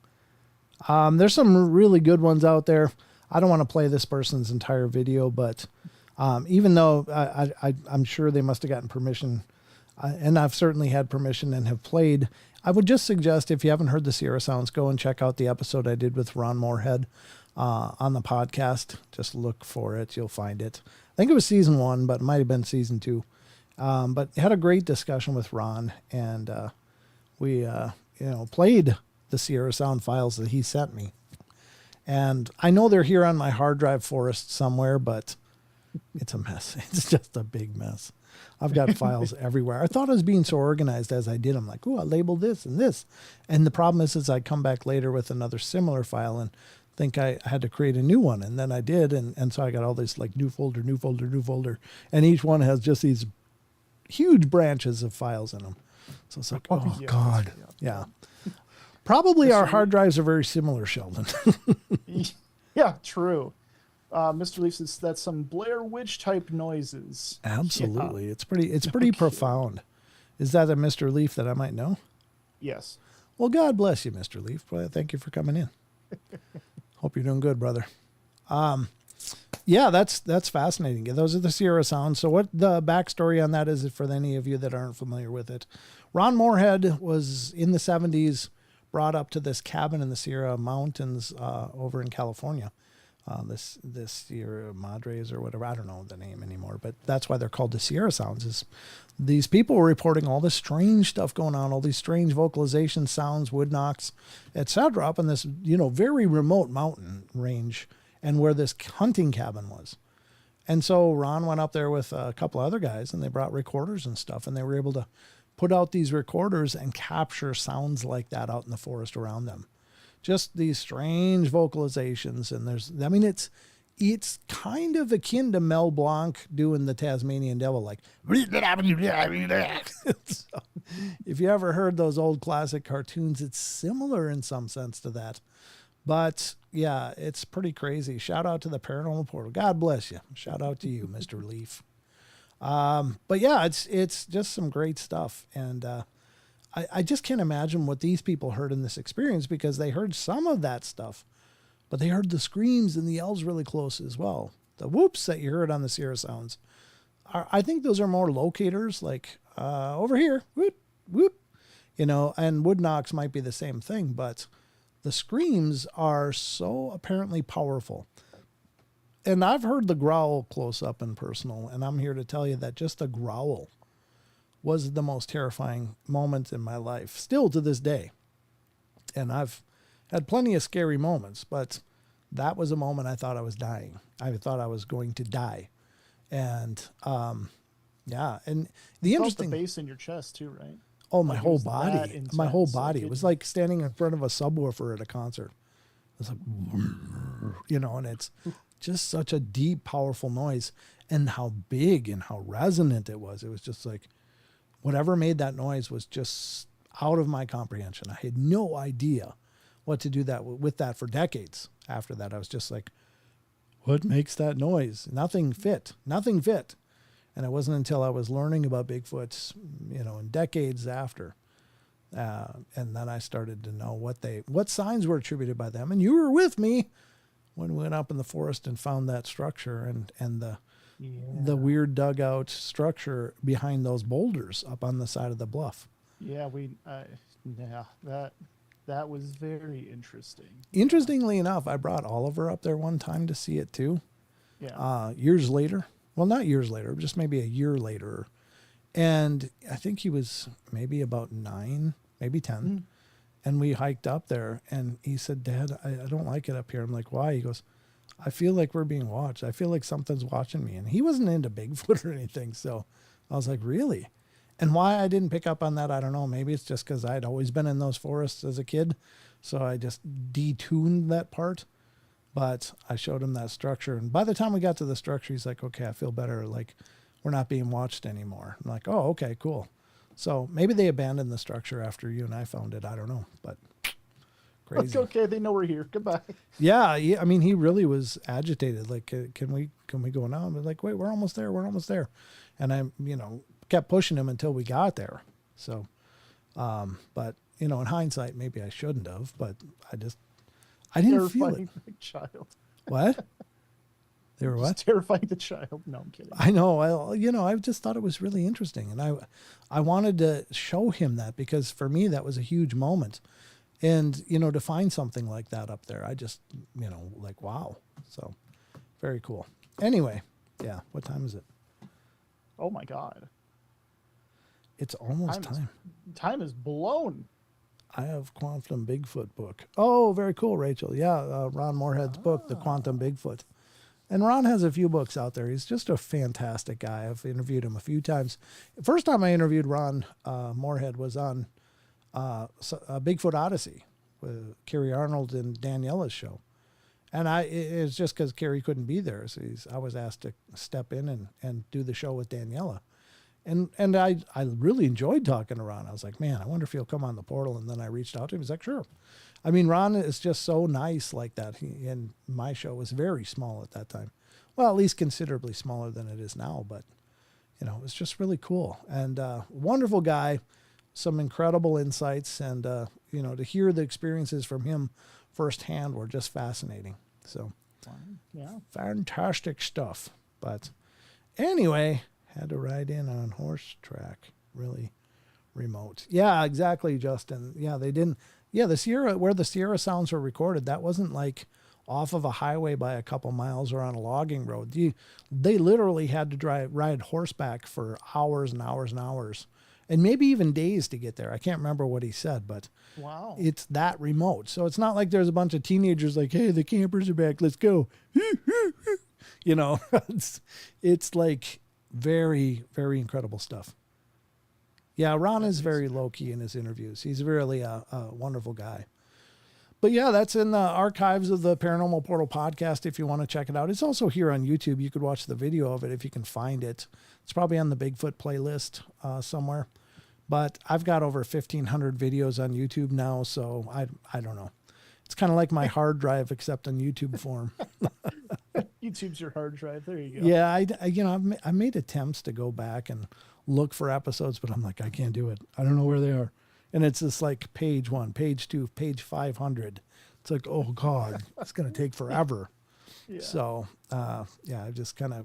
There's some really good ones out there. I don't want to play this person's entire video, but even though I'm sure they must have gotten permission, and I've certainly had permission and have played, I would just suggest, if you haven't heard the Sierra Sounds, go and check out the episode I did with Ron Moorhead on the podcast. Just look for it. You'll find it. I think it was season 1, but it might have been season 2. But had a great discussion with Ron, and we played the Sierra Sound files that he sent me. And I know they're here on my hard drive forest somewhere, but it's a mess. It's just a big mess. I've got files everywhere. I thought I was being so organized as I did. I'm like, oh, I labeled this and this. And the problem is I come back later with another similar file and think I had to create a new one. And then I did. And so I got all this like new folder, new folder, new folder. And each one has just these huge branches of files in them. So it's like, oh, yeah, God. Yeah. Probably our hard drives are very similar, Sheldon. Yeah, true. Mr. Leaf says that's some Blair Witch type noises. Absolutely. Yeah. It's pretty profound. Is that a Mr. Leaf that I might know? Yes. Well, God bless you, Mr. Leaf. Well, thank you for coming in. Hope you're doing good, brother. Yeah, that's fascinating. Those are the Sierra Sounds. So what the backstory on that is, for any of you that aren't familiar with it, Ron Moorhead was in the 70s brought up to this cabin in the Sierra Mountains over in California. This Sierra Madres or whatever, I don't know the name anymore, but that's why they're called the Sierra Sounds. Is these people were reporting all this strange stuff going on, all these strange vocalization sounds, wood knocks, etc., up in this very remote mountain range, and where this hunting cabin was. And so Ron went up there with a couple other guys, and they brought recorders and stuff, and they were able to put out these recorders and capture sounds like that out in the forest around them. Just these strange vocalizations. And it's kind of akin to Mel Blanc doing the Tasmanian Devil, like, so, if you ever heard those old classic cartoons, it's similar in some sense to that. But yeah, it's pretty crazy. Shout out to the Paranormal Portal. God bless you. Shout out to you, Mr. Leaf. But yeah, it's just some great stuff. And, I just can't imagine what these people heard in this experience, because they heard some of that stuff, but they heard the screams and the yells really close as well. The whoops that you heard on the Sierra Sounds I think those are more locators, like over here, whoop, whoop, and wood knocks might be the same thing, but the screams are so apparently powerful. And I've heard the growl close up and personal, and I'm here to tell you that just the growl was the most terrifying moment in my life, still to this day. And I've had plenty of scary moments, but that was a moment I thought I was dying. I thought I was going to die. And, yeah. And the interesting the bass in your chest too, right? Oh, my whole body, my whole body. It was like standing in front of a subwoofer at a concert. It's like, and it's just such a deep, powerful noise, and how big and how resonant it was. It was just like, whatever made that noise was just out of my comprehension. I had no idea what to do with that for decades. After that, I was just like, what makes that noise? Nothing fit. And it wasn't until I was learning about Bigfoots, in decades after, and then I started to know what signs were attributed by them. And you were with me when we went up in the forest and found that structure and the weird dugout structure behind those boulders up on the side of the bluff. Yeah, that was very interesting. Interestingly enough, I brought Oliver up there one time to see it too. Yeah. Years later. Well, not years later, just maybe a year later. And I think he was maybe about 9, maybe 10. Mm. And we hiked up there, and he said, Dad, I don't like it up here. I'm like, why? He goes, I feel like we're being watched. I feel like something's watching me. And he wasn't into Bigfoot or anything. So I was like, really? And why I didn't pick up on that, I don't know. Maybe it's just because I'd always been in those forests as a kid. So I just detuned that part. But I showed him that structure. And by the time we got to the structure, he's like, okay, I feel better. Like, we're not being watched anymore. I'm like, oh, okay, cool. So maybe they abandoned the structure after you and I found it. I don't know. But crazy. Okay, they know we're here. Goodbye. Yeah. I mean, he really was agitated. Like, can we go now? I'm like, wait, we're almost there. And I, kept pushing him until we got there. So, but in hindsight, maybe I shouldn't have, but I didn't feel it. The child. What? They were what? Terrifying the child. No, I'm kidding. I know. I just thought it was really interesting. And I wanted to show him that, because for me, that was a huge moment. And, to find something like that up there, I just, like, wow. So very cool. Anyway. Yeah. What time is it? Oh my God. It's almost time. Time is blown. I have Quantum Bigfoot book. Oh, very cool, Rachel. Yeah, Ron Moorhead's book, The Quantum Bigfoot. And Ron has a few books out there. He's just a fantastic guy. I've interviewed him a few times. The first time I interviewed Ron Moorhead was on Bigfoot Odyssey with Carrie Arnold and Daniela's show. And it's just because Carrie couldn't be there. So I was asked to step in and do the show with Daniela. And I really enjoyed talking to Ron. I was like, man, I wonder if he'll come on the portal. And then I reached out to him. He's like, sure. I mean, Ron is just so nice like that. And my show was very small at that time. Well, at least considerably smaller than it is now. But, it was just really cool. And wonderful guy, some incredible insights. And, to hear the experiences from him firsthand were just fascinating. So Yeah. Fantastic stuff. But anyway, had to ride in on horse track. Really remote. Yeah, exactly, Justin. Yeah, they didn't. Yeah, the Sierra, where the Sierra sounds were recorded, that wasn't like off of a highway by a couple miles or on a logging road. They literally had to ride horseback for hours and hours and hours, and maybe even days to get there. I can't remember what he said, but Wow. it's that remote. So it's not like there's a bunch of teenagers like, hey, the campers are back, let's go. You know, it's like very, very incredible stuff. Yeah, Ron is very low-key in his interviews. He's really a wonderful guy. But yeah, that's in the archives of the Paranormal Portal podcast if you want to check it out. It's also here on YouTube. You could watch the video of it if you can find it. It's probably on the Bigfoot playlist somewhere. But I've got over 1,500 videos on YouTube now, so I don't know. It's kind of like my hard drive, except in YouTube form. YouTube's your hard drive. There you go. Yeah, I've made attempts to go back and look for episodes, but I'm like, I can't do it. I don't know where they are. And it's just like page 1, page 2, page 500. It's like, oh God, it's going to take forever. Yeah. So, yeah,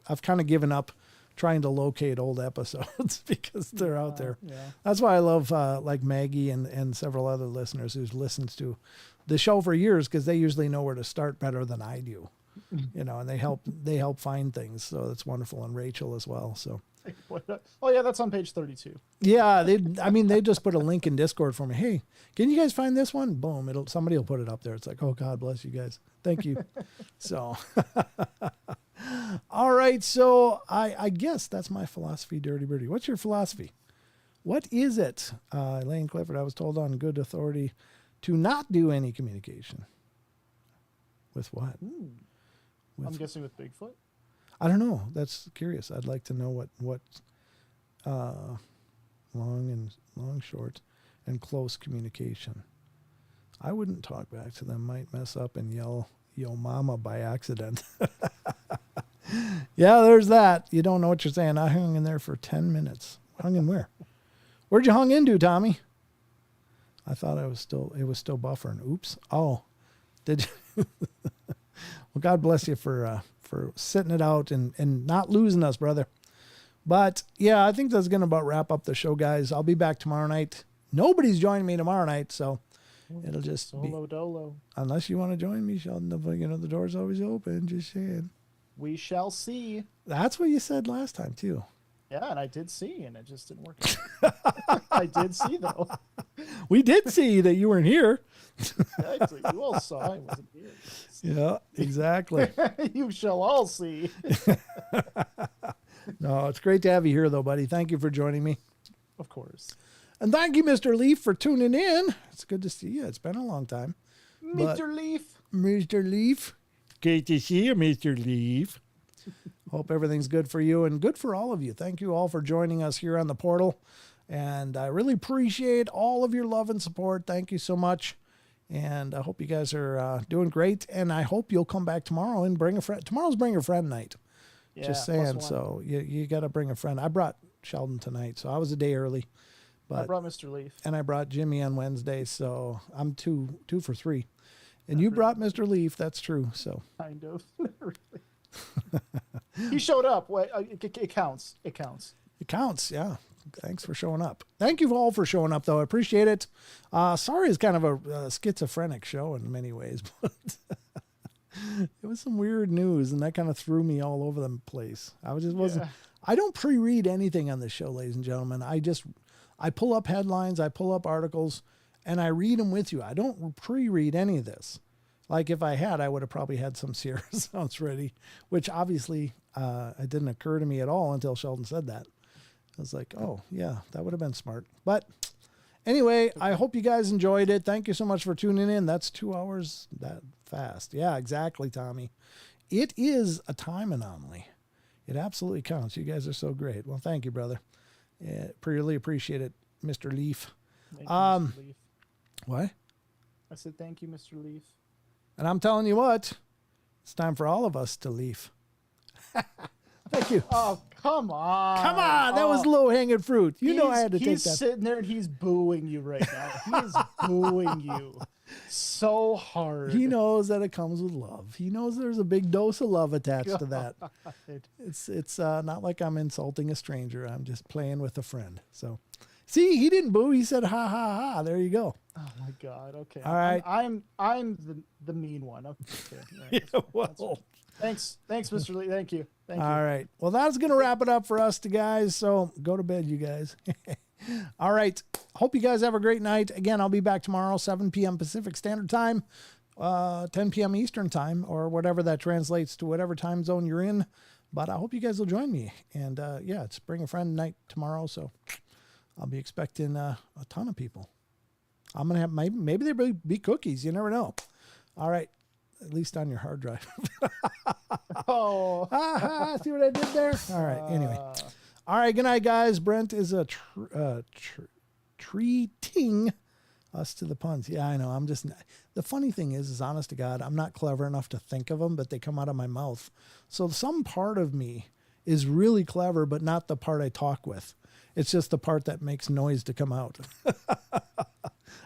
I've kind of given up trying to locate old episodes because they're out there. Yeah. That's why I love like Maggie and several other listeners who's listened to the show for years, because they usually know where to start better than I do, you know, and they help find things. So that's wonderful. And Rachel as well. So. Oh yeah, that's on page 32. Yeah, they just put a link in Discord for me. Hey, can you guys find this one? Boom, somebody will put it up there. It's like, oh God bless you guys. Thank you. So, all right. So I guess that's my philosophy, Dirty Birdie. What's your philosophy? What is it? Elaine Clifford, I was told on good authority to not do any communication. With what? I'm guessing with Bigfoot. I don't know. That's curious. I'd like to know what long, short, and close communication. I wouldn't talk back to them. Might mess up and yell, yo mama by accident. Yeah, there's that. You don't know what you're saying. I hung in there for 10 minutes. Hung in where? Where'd you hung into, Tommy? I thought it was still buffering. Oops. Oh, did you? Well, God bless you for sitting it out and not losing us, brother. But yeah, I think that's going to about wrap up the show, guys. I'll be back tomorrow night. Nobody's joining me tomorrow night, so it'll just Solo dolo. Unless you want to join me, Sheldon, the door's always open. Just saying. We shall see. That's what you said last time too. Yeah, and I did see, and it just didn't work. I did see though. We did see that you weren't here. Exactly. You all saw I wasn't here. Yeah, exactly. You shall all see. No, it's great to have you here, though, buddy. Thank you for joining me. Of course. And thank you, Mr. Leaf, for tuning in. It's good to see you. It's been a long time. Mr. Leaf. Mr. Leaf. Great to see you, Mr. Leaf. Hope everything's good for you and good for all of you. Thank you all for joining us here on the portal. And I really appreciate all of your love and support. Thank you so much. And I hope you guys are doing great. And I hope you'll come back tomorrow and bring a friend. Tomorrow's Bring a Friend night. Yeah, just saying. So you got to bring a friend. I brought Sheldon tonight, so I was a day early. But I brought Mr. Leaf. And I brought Jimmy on Wednesday, so I'm two for three. And you brought Mr. Leaf. That's true. So kind of. He showed up. It counts. It counts. It counts. Yeah. Thanks for showing up. Thank you all for showing up, though. I appreciate it. Sorry, it's kind of a schizophrenic show in many ways, but it was some weird news, and that kind of threw me all over the place. I don't pre-read anything on this show, ladies and gentlemen. I pull up headlines, I pull up articles, and I read them with you. I don't pre-read any of this. Like if I had, I would have probably had some Sierra sounds ready, which obviously it didn't occur to me at all until Sheldon said that. I was like, oh, yeah, that would have been smart. But anyway, I hope you guys enjoyed it. Thank you so much for tuning in. That's 2 hours that fast. Yeah, exactly, Tommy. It is a time anomaly. It absolutely counts. You guys are so great. Well, thank you, brother. Yeah, really appreciate it, Mr. Leaf. Thank you, Mr. Leaf. What? I said thank you, Mr. Leaf. And I'm telling you what, it's time for all of us to leave. Thank you. Oh, come on. Come on. That was low-hanging fruit. You know I had to take that. He's sitting there and he's booing you right now. He is booing you so hard. He knows that it comes with love. He knows there's a big dose of love attached to that. It's not like I'm insulting a stranger. I'm just playing with a friend. So, see, he didn't boo. He said, ha, ha, ha. There you go. Oh, my God. Okay. All right. I'm the mean one. Okay. Yeah, Right, well. Thanks, Mr. Lee. Thank you. All right. Well, that's going to wrap it up for us, guys. So go to bed, you guys. All right. Hope you guys have a great night. Again, I'll be back tomorrow, 7 p.m. Pacific Standard Time, 10 p.m. Eastern Time, or whatever that translates to whatever time zone you're in. But I hope you guys will join me. And yeah, it's Bring a Friend night tomorrow. So I'll be expecting a ton of people. I'm going to have maybe there'll be cookies. You never know. All right. At least on your hard drive. Oh. See what I did there? All right. Anyway. All right. Good night, guys. Brent is treating us to the puns. Yeah, I know. I'm just, the funny thing is honest to God, I'm not clever enough to think of them, but they come out of my mouth. So some part of me is really clever, but not the part I talk with. It's just the part that makes noise to come out. I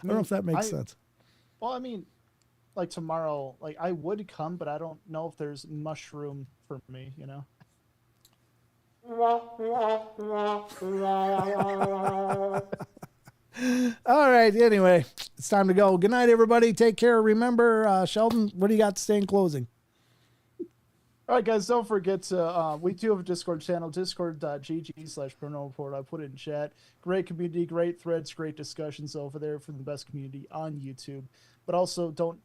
don't know if that makes sense. Well, I mean, like tomorrow, like I would come, but I don't know if there's mushroom for me, you know? All right. Anyway, it's time to go. Good night, everybody. Take care. Remember, Sheldon, what do you got to say in closing? All right, guys, don't forget to, we do have a Discord channel, discord.gg/paranormal portal. I put it in chat. Great community, great threads, great discussions over there from the best community on YouTube. But also, don't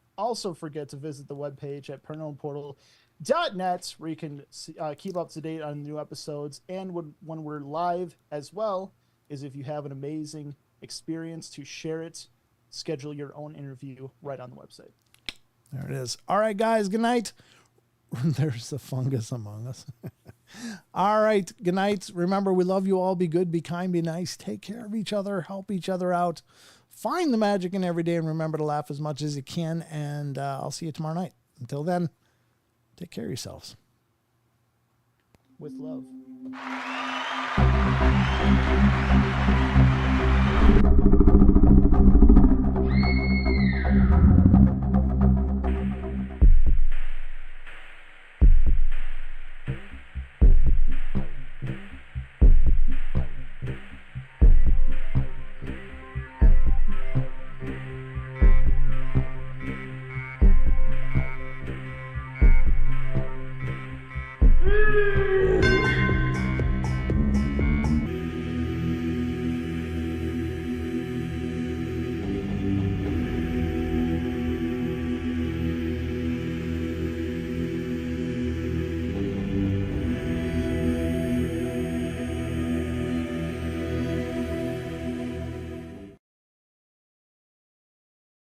forget to visit the webpage at paranormalportal.net, where you can keep up to date on new episodes. And when we're live as well, is if you have an amazing experience to share it, schedule your own interview right on the website. There it is. All right, guys, good night. There's the fungus among us. All right, good night. Remember, we love you all. Be good, be kind, be nice. Take care of each other. Help each other out. Find the magic in every day and remember to laugh as much as you can. And I'll see you tomorrow night. Until then, take care of yourselves. With love.